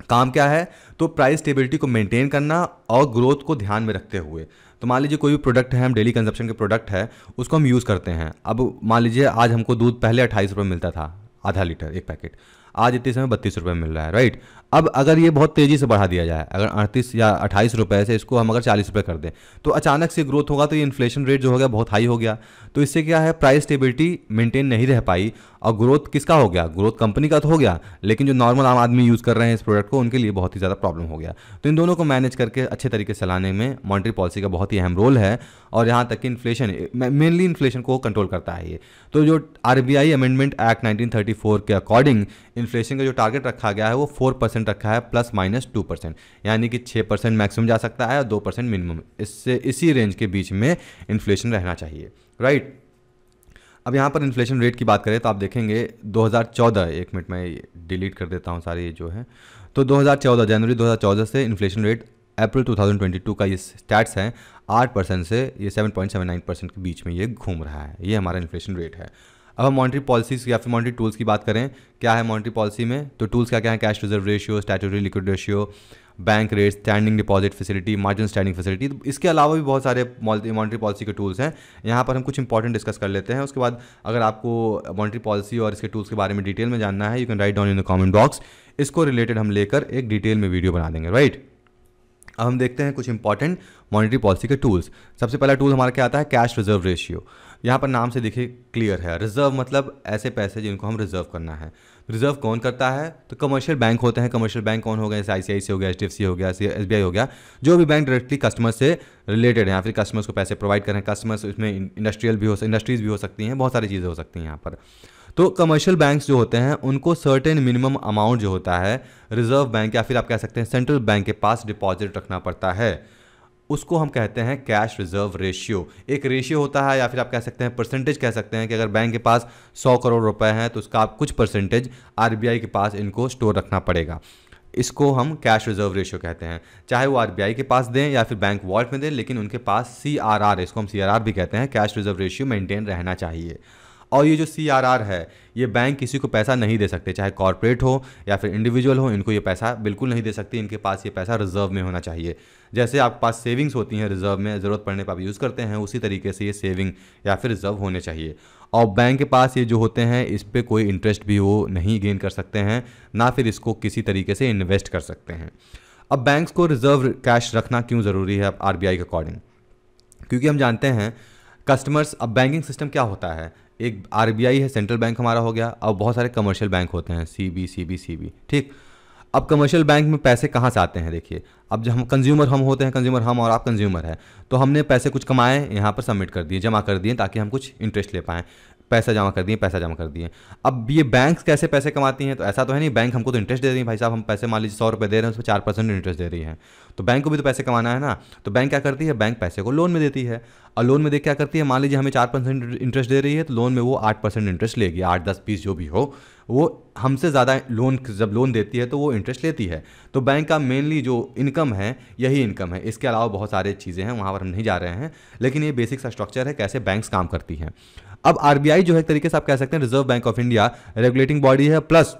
S1: काम क्या है, तो प्राइस स्टेबिलिटी को मेंटेन करना और ग्रोथ को ध्यान में रखते हुए। तो मान लीजिए कोई भी प्रोडक्ट है, हम डेली कंजप्शन के प्रोडक्ट है, उसको हम यूज़ करते हैं। अब मान लीजिए आज हमको दूध पहले 28 रुपये मिलता था आधा लीटर एक पैकेट, आज इतने समय 32 रुपये मिल रहा है, राइट। अब अगर ये बहुत तेज़ी से बढ़ा दिया जाए, अगर 38 या 28 रुपये से इसको हम अगर 40 रुपये कर दें, तो अचानक से ग्रोथ होगा, तो ये इन्फ्लेशन रेट जो हो गया बहुत हाई हो गया। तो इससे क्या है, प्राइस स्टेबिलिटी मेंटेन नहीं रह पाई, और ग्रोथ किसका हो गया, ग्रोथ कंपनी का तो हो गया, लेकिन जो नॉर्मल आम आदमी यूज़ कर रहे हैं इस प्रोडक्ट को, उनके लिए बहुत ही ज़्यादा प्रॉब्लम हो गया। तो इन दोनों को मैनेज करके अच्छे तरीके से चलाने में मॉनेटरी पॉलिसी का बहुत ही अहम रोल है, और यहाँ तक कि इन्फ्लेशन, मेनली इन्फ्लेशन को कंट्रोल करता है ये। तो जो आरबीआई अमेंडमेंट एक्ट 1934 के अकॉर्डिंग इन्फ्लेशन का जो टारगेट रखा गया है वो 4% रखा है, ±2%, यानी कि 6% मैक्सिमम जा सकता है और 2% मिनिमम। इससे इसी रेंज के बीच में इन्फ्लेशन रहना चाहिए, राइट। अब यहाँ पर इन्फ्लेशन रेट की बात करें तो आप देखेंगे 2014, एक मिनट में डिलीट कर देता हूँ सारे ये जो है, तो 2014 जनवरी 2014 से इन्फ्लेशन रेट अप्रैल 2022 का ये स्टैट्स है 8% से ये 7.79% के बीच में ये घूम रहा है, ये हमारा इन्फ्लेशन रेट है। अब हम मॉनेटरी पॉलिसीज या फिर मॉनेटरी टूल्स की बात करें, क्या है मॉनेटरी पॉलिसी में, तो टूल्स क्या क्या है, cash reserve ratio, statutory liquid ratio, bank rate, standing deposit facility, margin standing facility. इसके अलावा भी बहुत सारे मॉनेटरी पॉलिसी के टूल्स हैं, यहाँ पर हम कुछ इंपॉर्टेंट डिस्कस कर लेते हैं। उसके बाद अगर आपको मॉनेटरी पॉलिसी और इसके टूल्स के बारे में डिटेल में जानना है, you can write down in the comment box, इसको रिलेटेड हम लेकर एक डिटेल में वीडियो बना देंगे, राइट। अब हम देखते हैं कुछ इंपॉर्टेंट मॉनेटरी पॉलिसी के टूल्स। सबसे पहला टूल हमारा क्या आता है, कैश रिजर्व रेशियो। यहाँ पर नाम से देखिए क्लियर है, रिजर्व मतलब ऐसे पैसे जिनको हम रिजर्व करना है। रिजर्व कौन करता है, तो कमर्शियल बैंक होते हैं। कमर्शियल बैंक कौन हो गए, जैसे आईसीआईसी हो गया, एचडीएफसी हो गया, एसबीआई हो गया, जो भी बैंक डायरेक्टली कस्टमर से रिलेटेड है या फिर कस्टमर्स को पैसे प्रोवाइड कर रहे हैं। कस्टमर्स इसमें इंडस्ट्रीज भी हो सकती हैं, बहुत सारी चीज़ें हो सकती हैं यहाँ पर। तो कमर्शियल बैंक्स जो होते हैं उनको सर्टेन मिनिमम अमाउंट जो होता है रिजर्व बैंक या फिर आप कह सकते हैं सेंट्रल बैंक के पास डिपॉजिट रखना पड़ता है, उसको हम कहते हैं कैश रिजर्व रेशियो। एक रेशियो होता है या फिर आप कह सकते हैं परसेंटेज कह सकते हैं कि अगर बैंक के पास 100 करोड़ रुपए हैं तो उसका कुछ परसेंटेज आरबीआई के पास इनको स्टोर रखना पड़ेगा। इसको हम कैश रिजर्व रेशियो कहते हैं, चाहे वो आरबीआई के पास दें या फिर बैंक वॉलेट में दें, लेकिन उनके पास सीआरआर, इसको हम सीआरआर भी कहते हैं, कैश रिजर्व रेशियो मेंटेन रहना चाहिए। और ये जो सीआरआर है, ये बैंक किसी को पैसा नहीं दे सकते, चाहे कॉर्पोरेट हो या फिर इंडिविजुअल हो, इनको ये पैसा बिल्कुल नहीं दे सकते। इनके पास ये पैसा रिजर्व में होना चाहिए। जैसे आपके पास सेविंग्स होती हैं रिजर्व में, ज़रूरत पड़ने पर आप यूज़ करते हैं, उसी तरीके से ये सेविंग या फिर रिजर्व होने चाहिए। और बैंक के पास ये जो होते हैं इस पर कोई इंटरेस्ट भी वो नहीं गेन कर सकते हैं, ना फिर इसको किसी तरीके से इन्वेस्ट कर सकते हैं। अब बैंक्स को रिजर्व कैश रखना क्यों ज़रूरी है आरबीआई के अकॉर्डिंग, क्योंकि हम जानते हैं कस्टमर्स, अब बैंकिंग सिस्टम क्या होता है, एक आरबीआई है, सेंट्रल बैंक हमारा हो गया, और बहुत सारे कमर्शियल बैंक होते हैं, सीबी, ठीक। अब कमर्शियल बैंक में पैसे कहाँ से आते हैं, देखिए, अब जब हम कंज्यूमर हम होते हैं, कंज्यूमर हम और आप कंज्यूमर है, तो हमने पैसे कुछ कमाए, यहाँ पर सबमिट कर दिए, जमा कर दिए ताकि हम कुछ इंटरेस्ट ले पाएँ। पैसा जमा कर दिए, पैसा जमा कर दिए। अब ये बैंक्स कैसे पैसे कमाती हैं? तो ऐसा तो है नहीं, बैंक हमको तो इंटरेस्ट दे रही है भाई साहब, हम पैसे मान लीजिए 100 रुपये दे रहे हैं, उस पर 4% इंटरेस्ट दे रही है, तो बैंक को भी तो पैसे कमाना है ना। तो बैंक क्या करती है, बैंक पैसे को लोन में देती है, और लोन में दे क्या करती है, मान लीजिए हमें 4% इंटरेस्ट दे रही है, तो लोन में वो 8% इंटरेस्ट लेगी, 8, 10, 20 जो भी हो, वो हमसे ज़्यादा लोन, जब लोन देती है तो वो इंटरेस्ट लेती है। तो बैंक का मेनली जो इनकम है यही इनकम है, इसके अलावा बहुत सारे चीज़ें हैं, वहाँ पर हम नहीं जा रहे हैं, लेकिन ये बेसिक सा स्ट्रक्चर है कैसे बैंक्स काम करती हैं। अब आरबीआई जो है एक तरीके से आप कह सकते हैं reserve bank of India regulating body है, प्लस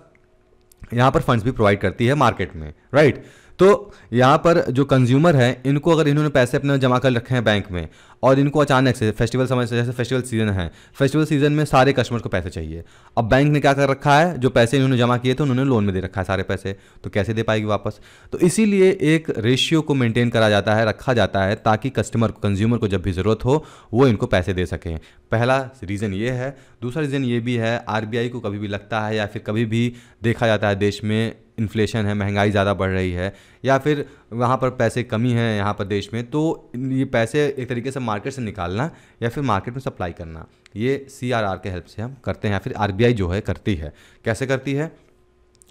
S1: यहाँ पर फंड्स भी प्रोवाइड करती है मार्केट में, राइट। तो यहाँ पर जो कंज्यूमर है, इनको अगर इन्होंने पैसे अपने जमा कर रखे हैं बैंक में, और इनको अचानक से फेस्टिवल समय से, जैसे फेस्टिवल सीजन है, फेस्टिवल सीजन में सारे कस्टमर्स को पैसे चाहिए, अब बैंक ने क्या कर रखा है, जो पैसे इन्होंने जमा किए थे उन्होंने लोन में दे रखा है सारे पैसे, तो कैसे दे पाएगी वापस? तो इसीलिए एक रेशियो को मेंटेन करा जाता है, रखा जाता है, ताकि कस्टमर को, कंज्यूमर को जब भी ज़रूरत हो वो इनको पैसे दे सकें। पहला रीज़न ये है। दूसरा रीज़न ये भी है, आरबीआई को कभी भी लगता है या फिर कभी भी देखा जाता है देश में इन्फ्लेशन है, महंगाई ज़्यादा बढ़ रही है, या फिर वहाँ पर पैसे कमी है यहाँ पर देश में, तो ये पैसे एक तरीके से मार्केट से निकालना या फिर मार्केट में सप्लाई करना, ये सीआरआर के हेल्प से हम करते हैं, या फिर आरबीआई जो है करती है। कैसे करती है?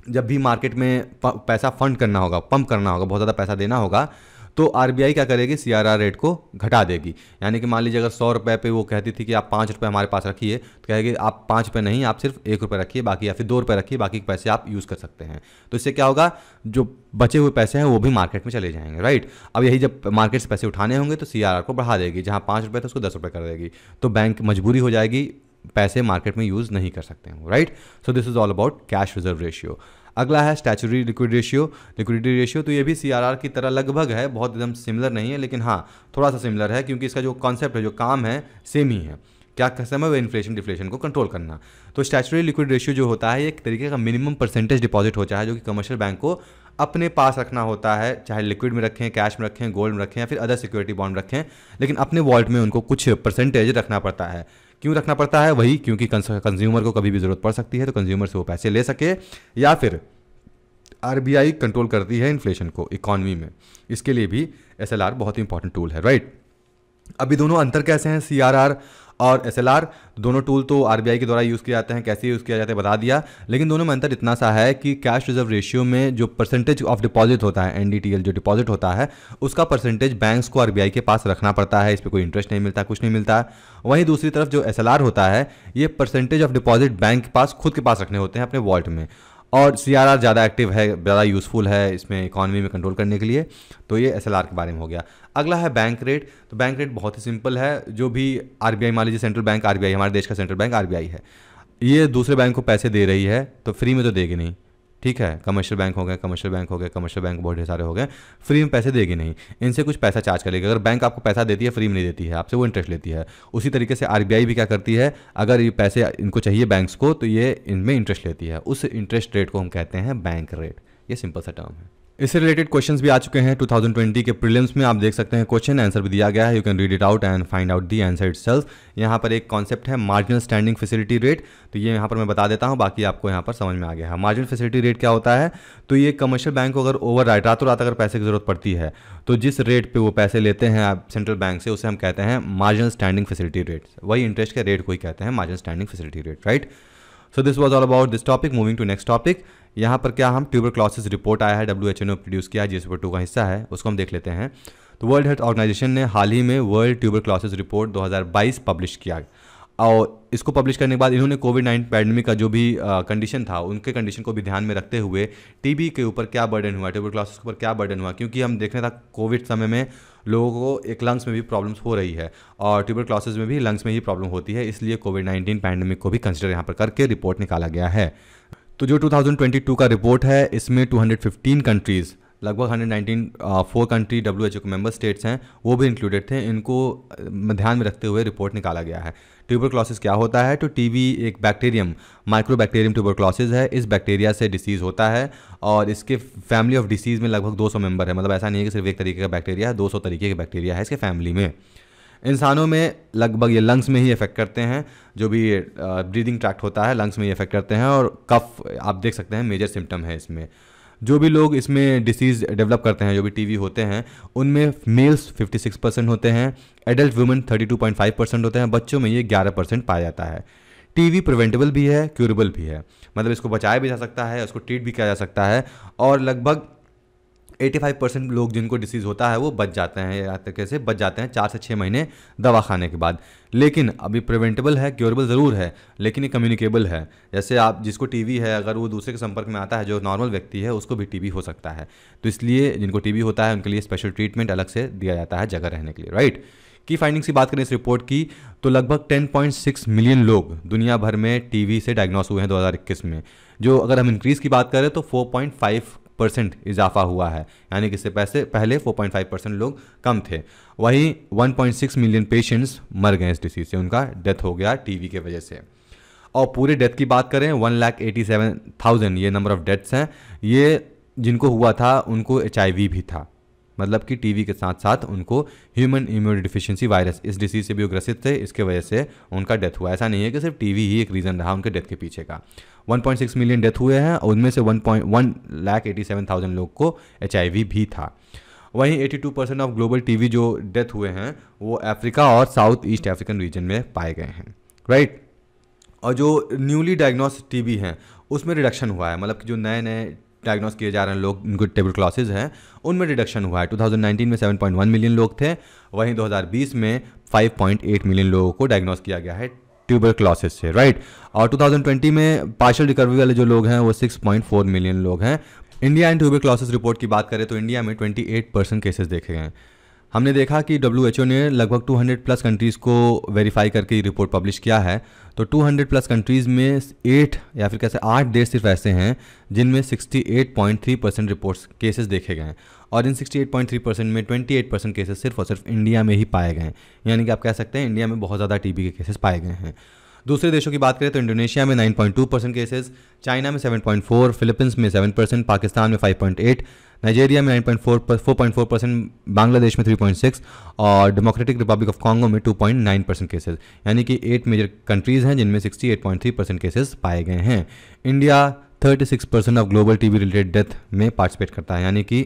S1: जब भी मार्केट में पैसा फंड करना होगा, पंप करना होगा, बहुत ज़्यादा पैसा देना होगा, तो आरबीआई क्या करेगी, सीआरआर रेट को घटा देगी। यानी कि मान लीजिए अगर 100 रुपये पे वो कहती थी कि आप 5 रुपये हमारे पास रखिए, तो कहेगी आप 5 रुपये नहीं, आप सिर्फ 1 रुपये रखिए बाकी, या फिर 2 रुपये रखिए बाकी के पैसे आप यूज़ कर सकते हैं। तो इससे क्या होगा, जो बचे हुए पैसे हैं वो भी मार्केट में चले जाएंगे, राइट। अब यही जब मार्केट से पैसे उठाने होंगे तो सीआरआर को बढ़ा देगी, जहाँ 5 रुपये था उसको 10 रुपये कर देगी, तो बैंक मजबूरी हो जाएगी, पैसे मार्केट में यूज़ नहीं कर सकते हैं, right. So this is all about cash reserve ratio. अगला है statutory liquid ratio. Liquidity ratio तो ये भी सीआरआर की तरह लगभग है, बहुत एकदम सिमिलर नहीं है, लेकिन हाँ थोड़ा सा सिमिलर है, क्योंकि इसका जो कॉन्सेप्ट है, जो काम है, सेम ही है। क्या कसम है, वो इन्फ्लेशन डिफ्लेशन को कंट्रोल करना। तो स्टैच्यूटरी लिक्विड रेशियो जो होता है एक तरीके का मिनिमम परसेंटेज डिपॉजिट होता है, जो कि कमर्शियल बैंक को अपने पास रखना होता है, चाहे लिक्विड में रखें, कैश में रखें, गोल्ड में रखें, या फिर अदर सिक्योरिटी बॉन्ड रखें, लेकिन अपने वॉलेट में उनको कुछ परसेंटेज रखना पड़ता है। क्यों रखना पड़ता है? वही क्योंकि कंज्यूमर को कभी भी ज़रूरत पड़ सकती है, तो कंज्यूमर से वो पैसे ले सके, या फिर आरबीआई कंट्रोल करती है इन्फ्लेशन को इकॉनमी में, इसके लिए भी एसएलआर बहुत ही इंपॉर्टेंट टूल है, राइट। अभी दोनों अंतर कैसे हैं, सीआरआर और एसएलआर? दोनों टूल तो आरबीआई के द्वारा यूज़ किए जाते हैं, कैसे यूज़ किया जाता है बता दिया, लेकिन दोनों में अंतर इतना सा है कि कैश रिजर्व रेशियो में जो परसेंटेज ऑफ डिपॉजिट होता है, एनडीटीएल जो डिपॉजिट होता है, उसका परसेंटेज बैंक्स को आरबीआई के पास रखना पड़ता है, इस पर कोई इंटरेस्ट नहीं मिलता, कुछ नहीं मिलता। वहीं दूसरी तरफ जो एसएलआर होता है, ये परसेंटेज ऑफ डिपॉजिट बैंक के पास, खुद के पास रखने होते हैं अपने वॉलेट में, और सीआरआर ज़्यादा एक्टिव है, ज़्यादा यूज़फुल है इसमें इकॉनमी में कंट्रोल करने के लिए। तो ये एसएलआर के बारे में हो गया। अगला है बैंक रेट। तो बैंक रेट बहुत ही सिंपल है, जो भी आरबीआई, मान लीजिए सेंट्रल बैंक आरबीआई, हमारे देश का सेंट्रल बैंक आरबीआई है, ये दूसरे बैंक को पैसे दे रही है, तो फ्री में तो देगी नहीं, ठीक है। कमर्शियल बैंक हो गए, कमर्शियल बैंक हो गए, कमर्शियल बैंक बहुत ढेर सारे हो गए, फ्री में पैसे देगी नहीं, इनसे कुछ पैसा चार्ज करेगी। अगर बैंक आपको पैसा देती है, फ्री में नहीं देती है, आपसे वो इंटरेस्ट लेती है। उसी तरीके से आरबीआई भी क्या करती है, अगर ये पैसे इनको चाहिए बैंक्स को, तो ये इनमें इंटरेस्ट लेती है, उस इंटरेस्ट रेट को हम कहते हैं बैंक रेट। ये सिंपल सा टर्म है। इससे रिलेटेड क्वेश्चंस भी आ चुके हैं 2020 के प्रीलिम्स में, आप देख सकते हैं क्वेश्चन आंसर भी दिया गया है, you can read it out and find out the answer itself. यहाँ पर एक कॉन्सेप्ट है मार्जिनल स्टैंडिंग फैसिलिटी रेट, तो ये यहाँ पर मैं बता देता हूँ, बाकी आपको यहाँ पर समझ में आ गया है। मार्जिनल फैसिलिटी रेट क्या होता है, तो ये कमर्शियल बैंक को अगर ओवर राइट, रातों रात अगर पैसे की जरूरत पड़ती है, तो जिस रेट पर वो पैसे लेते हैं आप सेंट्रल बैंक से, उसे हम कहते हैं मार्जिनल स्टैंडिंग फैसिलिटी रेट। वही इंटरेस्ट के रेट को ही कहते हैं marginal standing facility rate, right. So this was all about this topic. Moving to next topic. यहाँ पर क्या हम ट्यूबरक्लोसिस रिपोर्ट आया है, WHO ने प्रोड्यूस किया है, GS2 का हिस्सा है, उसको हम देख लेते हैं। तो वर्ल्ड हेल्थ ऑर्गेनाइजेशन ने हाल ही में वर्ल्ड ट्यूबरक्लोसिस रिपोर्ट 2022 पब्लिश किया, और इसको पब्लिश करने के बाद इन्होंने कोविड-19 पैंडेमिक का जो भी कंडीशन था, उनके कंडीशन को भी ध्यान में रखते हुए टीबी के ऊपर क्या बर्डन हुआ, ट्यूबरक्लोसिस के ऊपर क्या बर्डन हुआ, क्योंकि हम देख रहे था कोविड समय में लोगों को एक लंग्स में भी प्रॉब्लम्स हो रही है, और ट्यूबरक्लोसिस में भी लंग्स में ही प्रॉब्लम होती है, इसलिए कोविड-19 पैंडेमिक को भी कंसिडर यहाँ पर करके रिपोर्ट निकाला गया है। तो जो 2022 का रिपोर्ट है, इसमें 215 कंट्रीज़, लगभग 4 कंट्री WHO के मेंबर स्टेट्स हैं, वो भी इंक्लूडेड थे, इनको ध्यान में रखते हुए रिपोर्ट निकाला गया है। ट्यूबरक्लोसिस क्या होता है, तो टीबी एक बैक्टीरियम, माइक्रोबैक्टीरियम ट्यूबरक्लोसिस है, इस बैक्टीरिया से डिसीज़ होता है, और इसके फैमिली ऑफ डिसीज़ में लगभग 200 मेंबर है, मतलब ऐसा नहीं है कि सिर्फ एक तरीके का बैक्टीरिया है, 200 तरीके के बैक्टीरिया है इसके फैमिली में। इंसानों में लगभग ये लंग्स में ही इफेक्ट करते हैं, जो भी ब्रीदिंग ट्रैक्ट होता है लंग्स में ही इफेक्ट करते हैं, और कफ आप देख सकते हैं मेजर सिम्टम है इसमें। जो भी लोग इसमें डिसीज़ डेवलप करते हैं, जो भी टीबी होते हैं, उनमें मेल्स 56% होते हैं, एडल्ट वुमेन 32.5% होते हैं, बच्चों में ये 11% पाया जाता है। टीबी प्रिवेंटेबल भी है, क्यूरेबल भी है, मतलब इसको बचाया भी जा सकता है, उसको ट्रीट भी किया जा सकता है, और लगभग 85% लोग जिनको डिसीज़ होता है वो बच जाते हैं, या तरीके से बच जाते हैं 4 से 6 महीने दवा खाने के बाद। लेकिन अभी प्रिवेंटेबल है, क्योरेबल ज़रूर है, लेकिन ये कम्युनिकेबल है। जैसे आप जिसको टीबी है, अगर वो दूसरे के संपर्क में आता है जो नॉर्मल व्यक्ति है, उसको भी टीबी हो सकता है। तो इसलिए जिनको टीबी होता है उनके लिए स्पेशल ट्रीटमेंट अलग से दिया जाता है जगह रहने के लिए, राइट। की फाइंडिंग्स की बात करें इस रिपोर्ट की, तो लगभग 10.6 मिलियन लोग दुनिया भर में टीबी से डायग्नोस हुए हैं 2021 में। जो अगर हम इंक्रीज़ की बात करें तो 4.5% इजाफा हुआ है, यानी कि इससे पहले 4.5% लोग कम थे। वहीं 1.6 मिलियन पेशेंट्स मर गए इस डिसीज से, उनका डेथ हो गया टीबी के वजह से। और पूरे डेथ की बात करें 1,87,000 ये नंबर ऑफ डेथ्स हैं। ये जिनको हुआ था उनको HIV भी था, मतलब कि टीबी के साथ साथ उनको ह्यूमन इम्यून डिफिशिएंसी वायरस इस डिसीज से भी वो ग्रसित थे, इसके वजह से उनका डेथ हुआ। ऐसा नहीं है कि सिर्फ टीबी ही एक रीज़न रहा उनके डेथ के पीछे का। 1.6 मिलियन डेथ हुए हैं और उनमें से 1,87,000 लोग को HIV भी था। वहीं 82% ऑफ ग्लोबल टीबी जो डेथ हुए हैं वो अफ्रीका और साउथ ईस्ट अफ्रीकन रीजन में पाए गए हैं, राइट। और जो न्यूली डायग्नोस टीबी हैं उसमें रिडक्शन हुआ है, मतलब कि जो नए नए डायग्नोस किए जा रहे हैं लोग, उनको ट्यूबरक्लोसिस हैं, उनमें रिडक्शन हुआ है। 2019 में 7.1 मिलियन लोग थे, वहीं 2020 में 5.8 मिलियन लोगों को डायग्नोस किया गया है ट्यूबरक्लोसिस से, राइट। और 2020 में पार्शियल रिकवरी वाले जो लोग हैं वो 6.4 मिलियन लोग हैं। इंडिया एंड ट्यूबरक्लोसिस रिपोर्ट की बात करें तो इंडिया में 28% केसेस देखे गए हैं। हमने देखा कि WHO ने लगभग 200 प्लस कंट्रीज़ को वेरीफाई करके रिपोर्ट पब्लिश किया है। तो 200 प्लस कंट्रीज़ में 8 या फिर कैसे 8 देश सिर्फ ऐसे हैं जिनमें 68.3% रिपोर्ट्स केसेस देखे गए हैं, और इन 68.3% में 28% केसेस सिर्फ और सिर्फ इंडिया में ही पाए गए हैं। यानी कि आप कह सकते हैं इंडिया में बहुत ज़्यादा टीबी के केसेस पाए गए हैं। दूसरे देशों की बात करें तो इंडोनेशिया में 9.2% केसेस, चाइना में 7.4%, फिलीपींस में 7%, पाकिस्तान में 5.8%, नाइजीरिया में 4.4%, बांग्लादेश में 3.6% और डेमोक्रेटिक रिपब्लिक ऑफ कॉन्गो में 2.9% केसेस। यानी कि 8 मेजर कंट्रीज़ हैं जिनमें 68.3% केसेस पाए गए हैं। India 36% of global TB related death में पार्टिसिपेट करता है, यानी कि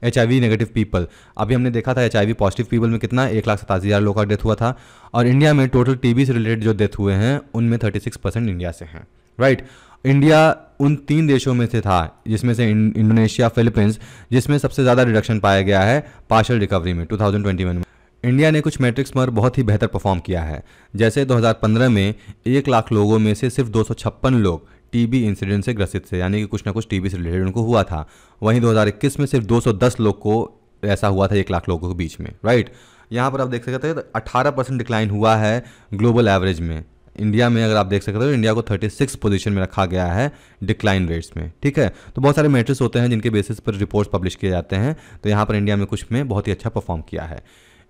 S1: HIV नेगेटिव पीपल। अभी हमने देखा था HIV पॉजिटिव पीपल में कितना 1,87,000 लोगों का डेथ हुआ था, और इंडिया में टोटल टीबी से रिलेटेड जो डेथ हुए हैं उनमें 36% इंडिया से हैं, राइट। इंडिया उन 3 देशों में से था जिसमें से इंडोनेशिया, फिलीपींस, जिसमें सबसे ज़्यादा रिडक्शन पाया गया है पार्शियल रिकवरी में 2021 में। इंडिया ने कुछ मैट्रिक्स पर बहुत ही बेहतर परफॉर्म किया है। जैसे 2015 में 1 लाख लोगों में से सिर्फ 256 लोग टीबी इंसिडेंट से ग्रसित थे, यानी कि कुछ ना कुछ टीबी से रिलेटेड उनको हुआ था। वहीं 2021 में सिर्फ 210 लोग को ऐसा हुआ था 1 लाख लोगों के बीच में, राइट। यहाँ पर आप देख सकते हैं 18% डिक्लाइन हुआ है ग्लोबल एवरेज में। इंडिया में अगर आप देख सकते हो इंडिया को 36 पोजीशन में रखा गया है डिक्लाइन रेट्स में, ठीक है। तो बहुत सारे मैट्रिक्स होते हैं जिनके बेसिस पर रिपोर्ट्स पब्लिश किए जाते हैं, तो यहाँ पर इंडिया में कुछ में बहुत ही अच्छा परफॉर्म किया है।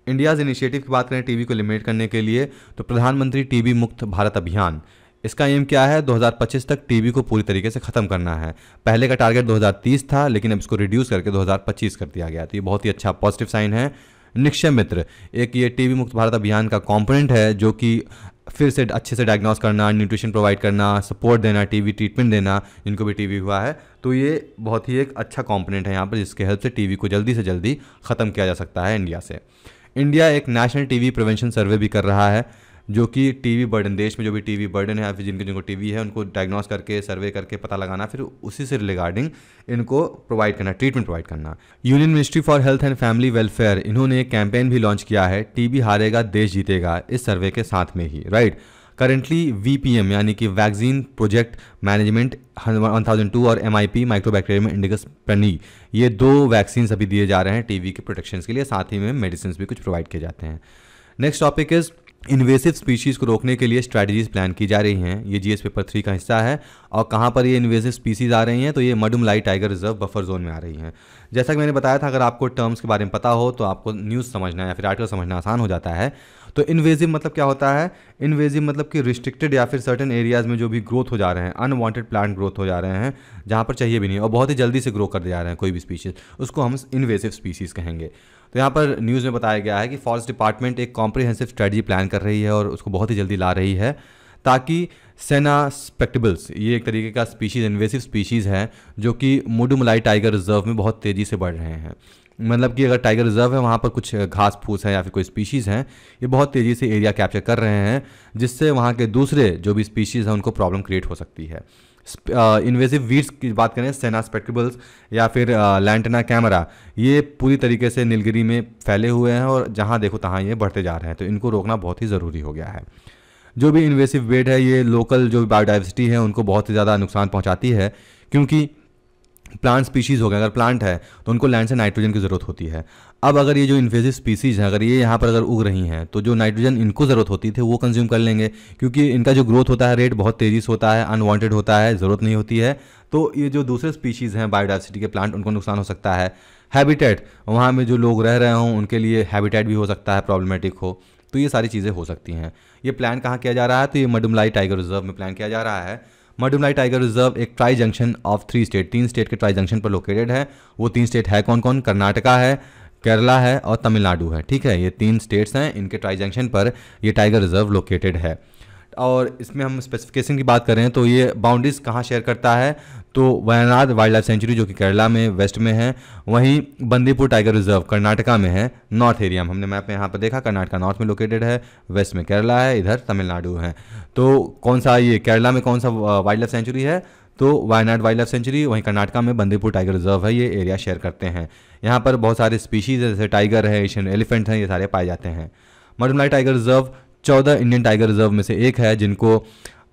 S1: इंडियाज़ इनिशिएटिव की बात करें टीबी को लिमिट करने के लिए, तो प्रधानमंत्री टीबी मुक्त भारत अभियान, इसका एम क्या है 2025 तक टीबी को पूरी तरीके से ख़त्म करना है। पहले का टारगेट 2030 था, लेकिन अब इसको रिड्यूस करके 2025 कर दिया गया। तो ये बहुत ही अच्छा पॉजिटिव साइन है। निक्षय मित्र एक ये टीबी मुक्त भारत अभियान का कंपोनेंट है, जो कि फिर से अच्छे से डायग्नोस करना, न्यूट्रिशन प्रोवाइड करना, सपोर्ट देना, टीबी ट्रीटमेंट देना जिनको भी टीबी हुआ है। तो ये बहुत ही एक अच्छा कंपोनेंट है यहाँ पर, जिसके हेल्प से टीबी को जल्दी से जल्दी ख़त्म किया जा सकता है इंडिया से। इंडिया एक नेशनल टीबी प्रिवेंशन सर्वे भी कर रहा है, जो कि टीबी बर्डन, देश में जो भी टीबी बर्डन है या फिर जिनको टीबी है उनको डायग्नोस करके सर्वे करके पता लगाना, फिर उसी से रिगार्डिंग इनको प्रोवाइड करना, ट्रीटमेंट प्रोवाइड करना। Union ministry for health and family welfare, इन्होंने एक कैंपेन भी लॉन्च किया है, टीबी हारेगा देश जीतेगा, इस सर्वे के साथ में ही, राइट। करेंटली VPM यानी कि वैक्सीन प्रोजेक्ट मैनेजमेंट 1002 और MIP माइक्रोबैक्टीरियम इंडिकस प्रनी, ये 2 वैक्सीन अभी दिए जा रहे हैं टीबी के प्रोटेक्शन के लिए, साथ ही में मेडिसिन भी कुछ प्रोवाइड किए जाते हैं। Next topic is invasive species को रोकने के लिए स्ट्रैटेजीज प्लान की जा रही हैं। ये GS पेपर 3 का हिस्सा है। और कहाँ पर ये इन्वेसिव स्पीशीज़ आ रही हैं, तो ये Mudumalai tiger reserve buffer zone में आ रही हैं। जैसा कि मैंने बताया था, अगर आपको टर्म्स के बारे में पता हो तो आपको न्यूज़ समझना या फिर आर्टिकल समझना आसान हो जाता है। तो इन्वेजिव मतलब क्या होता है? इन्वेजिव मतलब कि रिस्ट्रिक्टेड या फिर सर्टेन एरियाज़ में जो भी ग्रोथ हो जा रहे हैं, अनवांटेड प्लांट ग्रोथ हो जा रहे हैं, जहाँ पर चाहिए भी नहीं और बहुत ही जल्दी से ग्रो कर जा रहे हैं कोई भी स्पीशीज़, उसको हम इन्वेसिव स्पीशीज़ कहेंगे। तो यहाँ पर न्यूज़ में बताया गया है कि फॉरेस्ट डिपार्टमेंट एक कॉम्प्रिहेंसिव स्ट्रेटजी प्लान कर रही है और उसको बहुत ही जल्दी ला रही है, ताकि सेना स्पेक्टिबल्स, ये एक तरीके का स्पीशीज़ इन्वेसिव स्पीशीज़ है जो कि मुडुमलाई टाइगर रिजर्व में बहुत तेज़ी से बढ़ रहे हैं। मतलब कि अगर टाइगर रिजर्व है वहाँ पर कुछ घास फूस है या फिर कोई स्पीशीज़ हैं, ये बहुत तेज़ी से एरिया कैप्चर कर रहे हैं, जिससे वहाँ के दूसरे जो भी स्पीशीज़ हैं उनको प्रॉब्लम क्रिएट हो सकती है। इन्वेसिव वीड्स की बात करें, सेना स्पेक्टिबल्स या फिर लैंटना कैमरा, ये पूरी तरीके से नीलगिरी में फैले हुए हैं और जहाँ देखो तहाँ ये बढ़ते जा रहे हैं, तो इनको रोकना बहुत ही ज़रूरी हो गया है। जो भी इन्वेसिव वेड है ये लोकल जो बायोडाइवर्सिटी है उनको बहुत ही ज़्यादा नुकसान पहुँचाती है, क्योंकि प्लांट स्पीशीज़ हो गया, अगर प्लांट है तो उनको लैंड से नाइट्रोजन की ज़रूरत होती है। अब अगर ये जो इन्वेसिव स्पीसीज़ हैं अगर ये यहाँ पर अगर उग रही हैं तो जो नाइट्रोजन इनको ज़रूरत होती थी वो कंज्यूम कर लेंगे, क्योंकि इनका जो ग्रोथ होता है रेट बहुत तेज़ी से होता है, अनवांटेड होता है, ज़रूरत नहीं होती है, तो ये जो दूसरे स्पीशीज़ हैं बायोडाइवर्सिटी के प्लांट उनको नुकसान हो सकता है। हैबिटेट, वहाँ में जो लोग रह रहे हों उनके लिए हैबिटेट भी हो सकता है प्रॉब्लमेटिक हो, तो ये सारी चीज़ें हो सकती हैं। ये प्लान कहाँ किया जा रहा है, तो ये मडुमलाई टाइगर रिजर्व में प्लान किया जा रहा है। मडुमलाई टाइगर रिजर्व एक tri junction of 3 state, 3 state के ट्राई जंक्शन पर लोकेटेड है। वो 3 स्टेट है कौन कौन? कर्नाटका है, केरला है और तमिलनाडु है। ठीक है, ये 3 स्टेट्स हैं, इनके ट्राई जंक्शन पर ये टाइगर रिजर्व लोकेटेड है। और इसमें हम स्पेसिफिकेशन की बात करें तो ये बाउंड्रीज कहाँ शेयर करता है, तो वायनाड वाइल्ड लाइफ सेंचुरी जो कि केरला में वेस्ट में है, वहीं बंदीपुर टाइगर रिजर्व कर्नाटका में है, नॉर्थ एरिया में। हमने मैप में यहाँ पर देखा, कर्नाटका नॉर्थ में लोकेटेड है, वेस्ट में केरला है, इधर तमिलनाडु है। तो कौन सा ये केरला में कौन सा वाइल्ड लाइफ सेंचुरी है, तो वायनाड वाइल्ड लाइफ सेंचुरी, वहीं कर्नाटका में बंदीपुर टाइगर रिजर्व है, ये एरिया शेयर करते हैं। यहाँ पर बहुत सारे स्पीशीज़ है, जैसे टाइगर है, एशियन एलिफेंट हैं, ये सारे पाए जाते हैं। Mudumalai tiger reserve 14 Indian tiger reserve में से एक है जिनको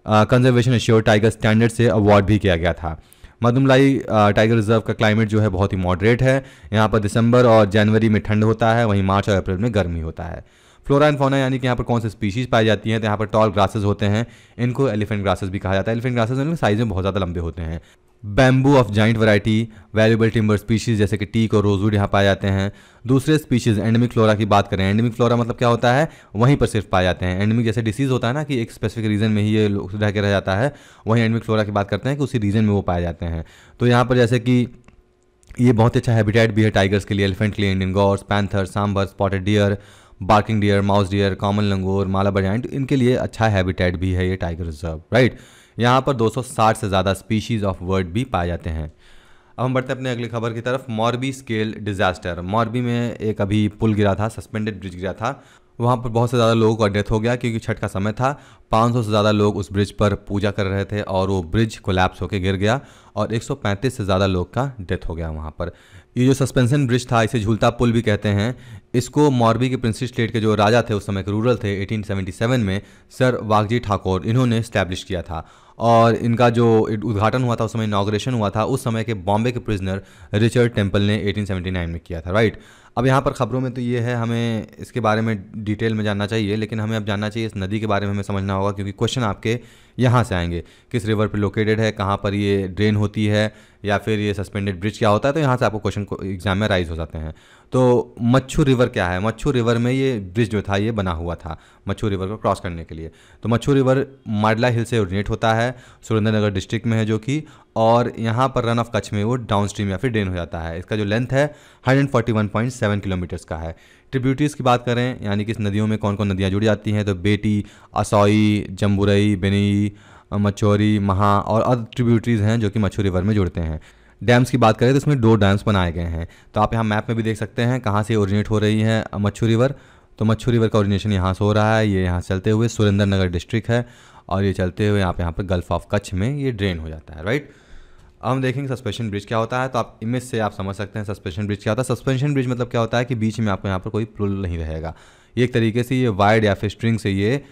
S1: कंजर्वेशन एश्योर्ड टाइगर स्टैंडर्ड से अवार्ड भी किया गया था। मदुमलाई टाइगर रिजर्व का क्लाइमेट जो है बहुत ही मॉडरेट है। यहाँ पर दिसंबर और जनवरी में ठंड होता है, वहीं मार्च और अप्रैल में गर्मी होता है। फ्लोरा एंड फौना यानी कि यहाँ पर कौन से स्पीशीज़ पाई जाती हैं, तो यहाँ पर टॉल ग्रासेस होते हैं, इनको एलिफेंट ग्रासेस भी कहा जाता है। एलिफेंट ग्रासेस इनके साइज में बहुत ज़्यादा लंबे होते हैं। Bamboo of giant variety, valuable timber species जैसे कि टीक और रोजवुड यहाँ पाए जाते हैं। दूसरे स्पीशीज़ एंडेमिक फ्लोरा की बात करें, एंडेमिक फ्लोरा मतलब क्या होता है, वहीं पर सिर्फ पाए जाते हैं। एंडेमिक जैसे डिसीज़ होता है ना कि एक स्पेसिफिक रीजन में ही ये रह के रह जाता है, वहीं एंडेमिक फ्लोरा की बात करते हैं कि उसी रीजन में वो पाए जाते हैं। तो यहाँ पर जैसे कि ये बहुत अच्छा हैबिटेट भी है टाइगर्स के लिए, एलिफेंट के लिए Indian gaurs, panther, sambar, spotted deer, barking deer, mouse deer, common langur, Malabar giant, इनके लिए अच्छा हैबिटेट भी है ये टाइगर रिजर्व, राइट। यहाँ पर 260 से ज़्यादा स्पीशीज़ ऑफ बर्ड भी पाए जाते हैं। अब हम बढ़ते हैं अपने अगली खबर की तरफ। Moby scale disaster. मॉर्बी में एक अभी पुल गिरा था, सस्पेंडेड ब्रिज गिरा था, वहाँ पर बहुत से ज़्यादा लोगों का डेथ हो गया क्योंकि छठ का समय था। 500 से ज़्यादा लोग उस ब्रिज पर पूजा कर रहे थे और वो ब्रिज कोलैप्स होकर गिर गया और 135 से ज़्यादा लोग का डेथ हो गया वहाँ पर। ये जो सस्पेंशन ब्रिज था, इसे झूलता पुल भी कहते हैं। इसको मॉर्बी के प्रिंसी स्टेट के जो राजा थे उस समय के रूरल थे 1877 में, सर वागजी ठाकुर, इन्होंने इस्टेब्लिश किया था। और इनका जो उद्घाटन हुआ था उस समय, इनाग्रेशन हुआ था, उस समय के बॉम्बे के प्रिजनर रिचर्ड टेम्पल ने 1879 में किया था, राइट। अब यहाँ पर खबरों में तो ये है, हमें इसके बारे में डिटेल में जानना चाहिए, लेकिन हमें अब जानना चाहिए इस नदी के बारे में हमें समझना होगा, क्योंकि क्वेश्चन आपके यहाँ से आएंगे, किस रिवर पर लोकेटेड है, कहाँ पर ये ड्रेन होती है, या फिर ये सस्पेंडेड ब्रिज क्या होता है, तो यहाँ से आपको क्वेश्चन को एग्जाम में राइज हो जाते हैं। तो मच्छू रिवर क्या है? मच्छू रिवर में ये ब्रिज जो था ये बना हुआ था मच्छू रिवर को क्रॉस करने के लिए। तो मच्छू रिवर माडला हिल से ओरिजिनेट होता है, सुरेंद्रनगर डिस्ट्रिक्ट में है जो कि, और यहाँ पर रन ऑफ कच्छ में वो डाउन स्ट्रीम या फिर ड्रेन हो जाता है। इसका जो लेंथ है 141.7 किलोमीटर्स का है। ट्रिब्यूटरीज की बात करें, यानी कि इस नदियों में कौन कौन नदियाँ जुड़ी जाती हैं, तो बेटी, असोई, जम्बुरई, बेनी, मचौरी, महा और अदर ट्रिब्यूटरीज हैं जो कि मच्छू रिवर में जुड़ते हैं। डैम्स की बात करें तो इसमें 2 डैम्स बनाए गए हैं, तो आप यहाँ मैप में भी देख सकते हैं कहाँ से ओरिजिनेट हो रही है मच्छू रिवर। तो मच्छू रिवर का ओरिजिनेशन यहाँ से हो रहा है, ये यहाँ चलते हुए सुरेंद्रनगर डिस्ट्रिक्ट है और ये चलते हुए यहाँ पर गल्फ ऑफ कच्छ में ये ड्रेन हो जाता है, राइट। अब हम देखेंगे सस्पेंशन ब्रिज क्या होता है। तो आप इमेज से आप समझ सकते हैं सस्पेंशन ब्रिज क्या होता है। सस्पेंशन ब्रिज मतलब क्या होता है कि बीच में आपको यहाँ पर कोई पुल नहीं रहेगा, ये एक तरीके से ये वायर्ड या फिर स्ट्रिंग से ये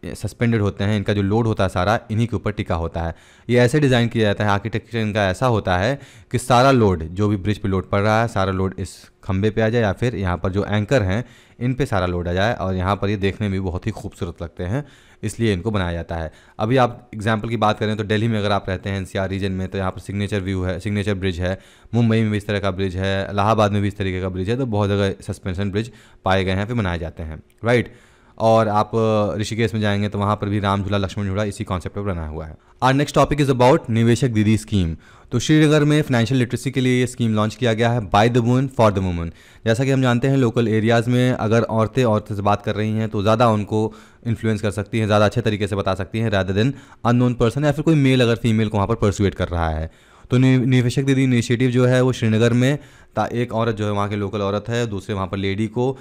S1: सस्पेंडेड होते हैं, इनका जो लोड होता है सारा इन्हीं के ऊपर टिका होता है। ये ऐसे डिज़ाइन किया जाता है, आर्किटेक्चर इनका ऐसा होता है कि सारा लोड जो भी ब्रिज पे लोड पड़ रहा है, सारा लोड इस खंबे पे आ जाए या फिर यहाँ पर जो एंकर हैं इन पे सारा लोड आ जाए, और यहाँ पर ये देखने में भी बहुत ही खूबसूरत लगते हैं, इसलिए इनको बनाया जाता है। अभी आप एग्जाम्पल की बात करें तो दिल्ली में अगर आप रहते हैं एनसीआर रीजन में, तो यहाँ पर सिग्नेचर व्यू है, सिग्नेचर ब्रिज है, मुंबई में भी इस तरह का ब्रिज है, इलाहाबाद में भी इस तरीके का ब्रिज है, तो बहुत जगह सस्पेंशन ब्रिज पाए गए हैं, फिर बनाए जाते हैं, राइट। और आप ऋषिकेश में जाएंगे तो वहाँ पर भी राम झूला, लक्ष्मण झूला इसी कॉन्सेप्ट पर बना हुआ है। Our next topic is about Niveshak Didi scheme. तो श्रीनगर में फाइनेंशियल लिटरेसी के लिए ये स्कीम लॉन्च किया गया है, by the woman for the woman. जैसा कि हम जानते हैं लोकल एरियाज़ में अगर औरतें से बात कर रही हैं तो ज़्यादा उनको इन्फ्लुएंस कर सकती हैं, ज़्यादा अच्छे तरीके से बता सकती हैं, रादर देन अननोन पर्सन या फिर कोई मेल अगर फीमेल को वहाँ पर परसुएट कर रहा है। तो निवेशक दीदी इनिशिएटिव जो है वो श्रीनगर में एक औरत जो है वहाँ की लोकल औरत है, दूसरे वहाँ पर लेडी को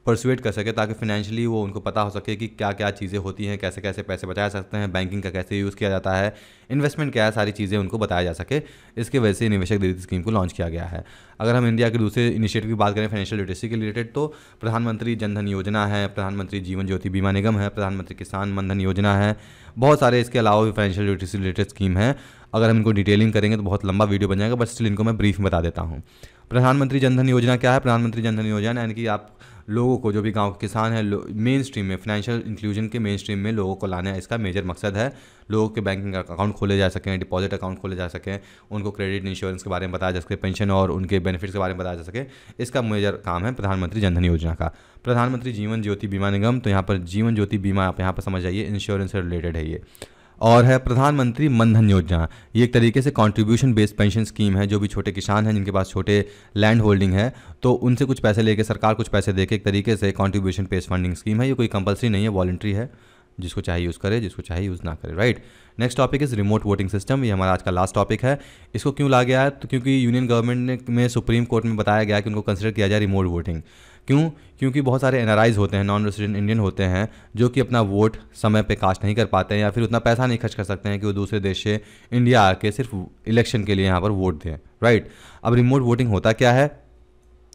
S1: परसुएट कर सके ताकि फाइनेंशियली वो उनको पता हो सके कि क्या क्या चीज़ें होती हैं, कैसे कैसे पैसे बचाए सकते हैं, बैंकिंग का कैसे यूज़ किया जाता है, इन्वेस्टमेंट क्या है, सारी चीज़ें उनको बताया जा सके। इसके वजह से निवेशक दीदी स्कीम को लॉन्च किया गया है। अगर हम इंडिया के दूसरे इनिशिएटिव की बात करें फाइनेंशियल लिटरेसी के रिलेटेड, तो प्रधानमंत्री जनधन योजना है, प्रधानमंत्री जीवन ज्योति बीमा निगम है, प्रधानमंत्री किसान मनधन योजना है, बहुत सारे इसके अलावा भी फाइनेंशियल लिटरेसी रिलेटेड स्कीम है। अगर हम इनको डिटेलिंग करेंगे तो बहुत लंबा वीडियो बन जाएगा, बट स्टिल इनको मैं ब्रीफ में बता देता हूँ। प्रधानमंत्री जनधन योजना क्या है? प्रधानमंत्री जनधन योजना यानी कि आप लोगों को, जो भी गांव के किसान हैं, मेन स्ट्रीम में फाइनेंशियल इंक्लूजन के मेन स्ट्रीम में लोगों को लाना है। इसका मेजर मकसद है लोगों के बैंकिंग अकाउंट खोले जा सकें, डिपॉजिट अकाउंट खोले जा सकें, उनको क्रेडिट इंश्योरेंस के बारे में बताया जा सके, पेंशन और उनके बेनिफिट्स के बारे में बताया जा सके। इसका मेजर काम है प्रधानमंत्री जनधन योजना का। प्रधानमंत्री जीवन ज्योति बीमा निगम, तो यहाँ पर जीवन ज्योति बीमा आप यहाँ पर समझ जाइए, इंश्योरेंस से रिलेटेड है ये। और है प्रधानमंत्री मनधन योजना, ये एक तरीके से कंट्रीब्यूशन बेस्ड पेंशन स्कीम है। जो भी छोटे किसान हैं जिनके पास छोटे लैंड होल्डिंग है, तो उनसे कुछ पैसे लेके सरकार कुछ पैसे देके एक तरीके से कंट्रीब्यूशन बेस्ड फंडिंग स्कीम है। ये कोई कंपलसरी नहीं है, वॉलंटरी है, जिसको चाहे यूज़ करे, जिसको चाहे यूज़ ना करे, right. Next topic is remote voting system. ये हमारा आज का लास्ट टॉपिक है। इसको क्यों ला गया है? तो क्योंकि यूनियन गवर्नमेंट में सुप्रीम कोर्ट में बताया गया कि उनको कंसिडर किया जाए रिमोट वोटिंग। क्यों? क्योंकि बहुत सारे एनआरआईज होते हैं, नॉन रेसिडेंट इंडियन होते हैं, जो कि अपना वोट समय पे कास्ट नहीं कर पाते हैं या फिर उतना पैसा नहीं खर्च कर सकते हैं कि वो दूसरे देश से इंडिया आके सिर्फ इलेक्शन के लिए यहाँ पर वोट दें, राइट। अब रिमोट वोटिंग होता क्या है?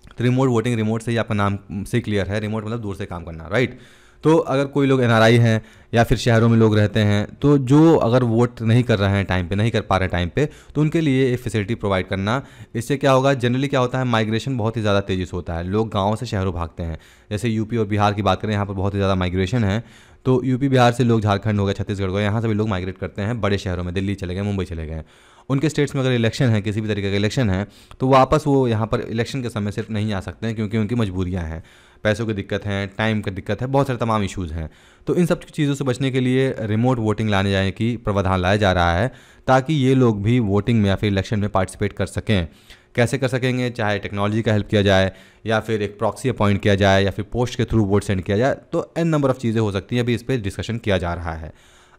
S1: तो रिमोट वोटिंग, रिमोट से ही आपका नाम से क्लियर है, रिमोट मतलब दूर से काम करना, राइट। तो अगर कोई लोग एनआरआई हैं या फिर शहरों में लोग रहते हैं, तो जो अगर वोट नहीं कर रहे हैं टाइम पे, नहीं कर पा रहे हैं टाइम पे, तो उनके लिए एक फैसिलिटी प्रोवाइड करना। इससे क्या होगा? जनरली क्या होता है, माइग्रेशन बहुत ही ज़्यादा तेज़ी से होता है, लोग गाँव से शहरों भागते हैं। जैसे यूपी और बिहार की बात करें, यहाँ पर बहुत ही ज़्यादा माइग्रेशन है। तो यूपी बिहार से लोग झारखंड हो गए, छत्तीसगढ़ हो गए, यहाँ से भी लोग माइग्रेट करते हैं बड़े शहरों में, दिल्ली चले गए, मुंबई चले गए। उनके स्टेट्स में अगर इलेक्शन है, किसी भी तरीके का इलेक्शन है, तो वापस वो यहाँ पर इलेक्शन के समय सिर्फ नहीं आ सकते हैं, क्योंकि उनकी मजबूरियाँ हैं, पैसों की दिक्कत है, टाइम की दिक्कत है, बहुत सारे तमाम इश्यूज़ हैं। तो इन सब चीज़ों से बचने के लिए रिमोट वोटिंग लाने जाने की प्रावधान लाया जा रहा है, ताकि ये लोग भी वोटिंग में या फिर इलेक्शन में पार्टिसिपेट कर सकें। कैसे कर सकेंगे? चाहे टेक्नोलॉजी का हेल्प किया जाए, या फिर एक प्रॉक्सी अपॉइंट किया जाए, या फिर पोस्ट के थ्रू वोट सेंड किया जाए, तो एन नंबर ऑफ चीज़ें हो सकती हैं। अभी इस पर डिस्कशन किया जा रहा है।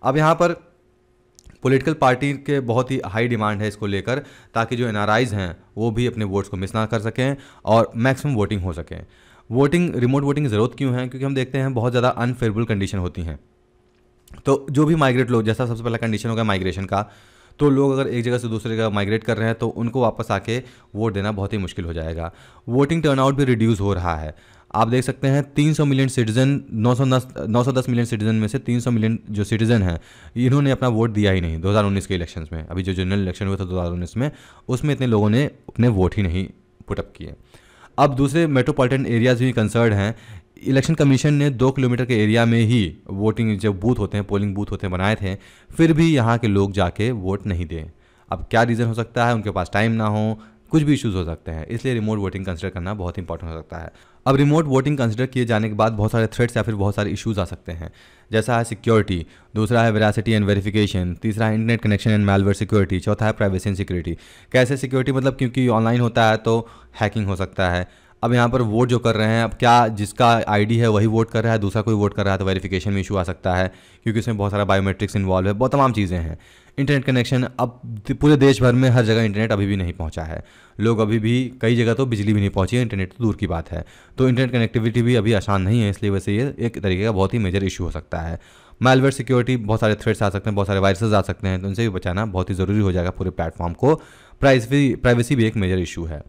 S1: अब यहाँ पर पॉलिटिकल पार्टी के बहुत ही हाई डिमांड है इसको लेकर, ताकि जो एनआरआईज हैं वो भी अपने वोट्स को मिस ना कर सकें और मैक्सिमम वोटिंग हो सके। वोटिंग, रिमोट वोटिंग की ज़रूरत क्यों है? क्योंकि हम देखते हैं बहुत ज़्यादा अनफेवरेबल कंडीशन होती हैं। तो जो भी माइग्रेट लोग, जैसा सबसे पहला कंडीशन होगा माइग्रेशन का, तो लोग अगर एक जगह से दूसरी जगह माइग्रेट कर रहे हैं तो उनको वापस आके वोट देना बहुत ही मुश्किल हो जाएगा। वोटिंग टर्नआउट भी रिड्यूस हो रहा है। आप देख सकते हैं 300 मिलियन सिटीजन, 910 मिलियन सिटीजन में से 300 मिलियन जो सिटीजन हैं, इन्होंने अपना वोट दिया ही नहीं 2019 के इलेक्शंस में। अभी जो जनरल इलेक्शन हुआ था 2019 में, उसमें इतने लोगों ने अपने वोट ही नहीं पुटअप किए। अब दूसरे मेट्रोपॉलिटन एरियाज भी कंसर्न हैं। इलेक्शन कमीशन ने 2 किलोमीटर के एरिया में ही वोटिंग जो बूथ होते हैं, पोलिंग बूथ होते हैं, बनाए थे, फिर भी यहाँ के लोग जाके वोट नहीं दें। अब क्या रीज़न हो सकता है? उनके पास टाइम ना हो, कुछ भी इश्यूज़ हो सकते हैं, इसलिए रिमोट वोटिंग कंसिडर करना बहुत इंपॉर्टेंट हो सकता है। अब रिमोट वोटिंग कंसिडर किए जाने के बाद बहुत सारे थ्रेट्स या फिर बहुत सारे इश्यूज़ आ सकते हैं, जैसा है सिक्योरिटी, दूसरा है वेरासिटी एंड वेरिफिकेशन, तीसरा है internet connection and malware security, चौथा है प्राइवेसी एंड सिक्योरिटी। कैसे सिक्योरिटी? मतलब क्योंकि ऑनलाइन होता है तो हैकिंग हो सकता है। अब यहाँ पर वोट जो कर रहे हैं, अब क्या जिसका आईडी है वही वोट कर रहा है, दूसरा कोई वोट कर रहा है, तो वेरिफिकेशन में इशू आ सकता है, क्योंकि इसमें बहुत सारा बायोमेट्रिक्स इन्वॉल्व है, बहुत तमाम चीज़ें हैं। इंटरनेट कनेक्शन, अब पूरे देश भर में हर जगह इंटरनेट अभी भी नहीं पहुँचा है, लोग अभी भी कई जगह तो बिजली भी नहीं पहुँची है, इंटरनेट तो दूर की बात है। तो इंटरनेट कनेक्टिविटी भी अभी आसान नहीं है, इसलिए वैसे ये एक तरीके का बहुत ही मेजर इशू हो सकता है। मैलवेयर सिक्योरिटी, बहुत सारे थ्रेट्स आ सकते हैं, बहुत सारे वायरसेस आ सकते हैं, तो उनसे भी बचाना बहुत ही ज़रूरी हो जाएगा पूरे प्लेटफॉर्म को। प्राइवेसी भी एक मेजर इशू है।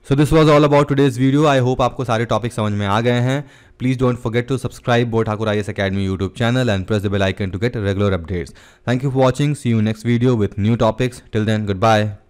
S1: So this was all about today's video. I hope आपको सारे टॉपिक समझ में आ गए हैं। Please don't forget to subscribe Bor Thakur IAS Academy YouTube channel and press the bell icon to get regular updates. Thank you for watching. See you next video with new topics. Till then, goodbye.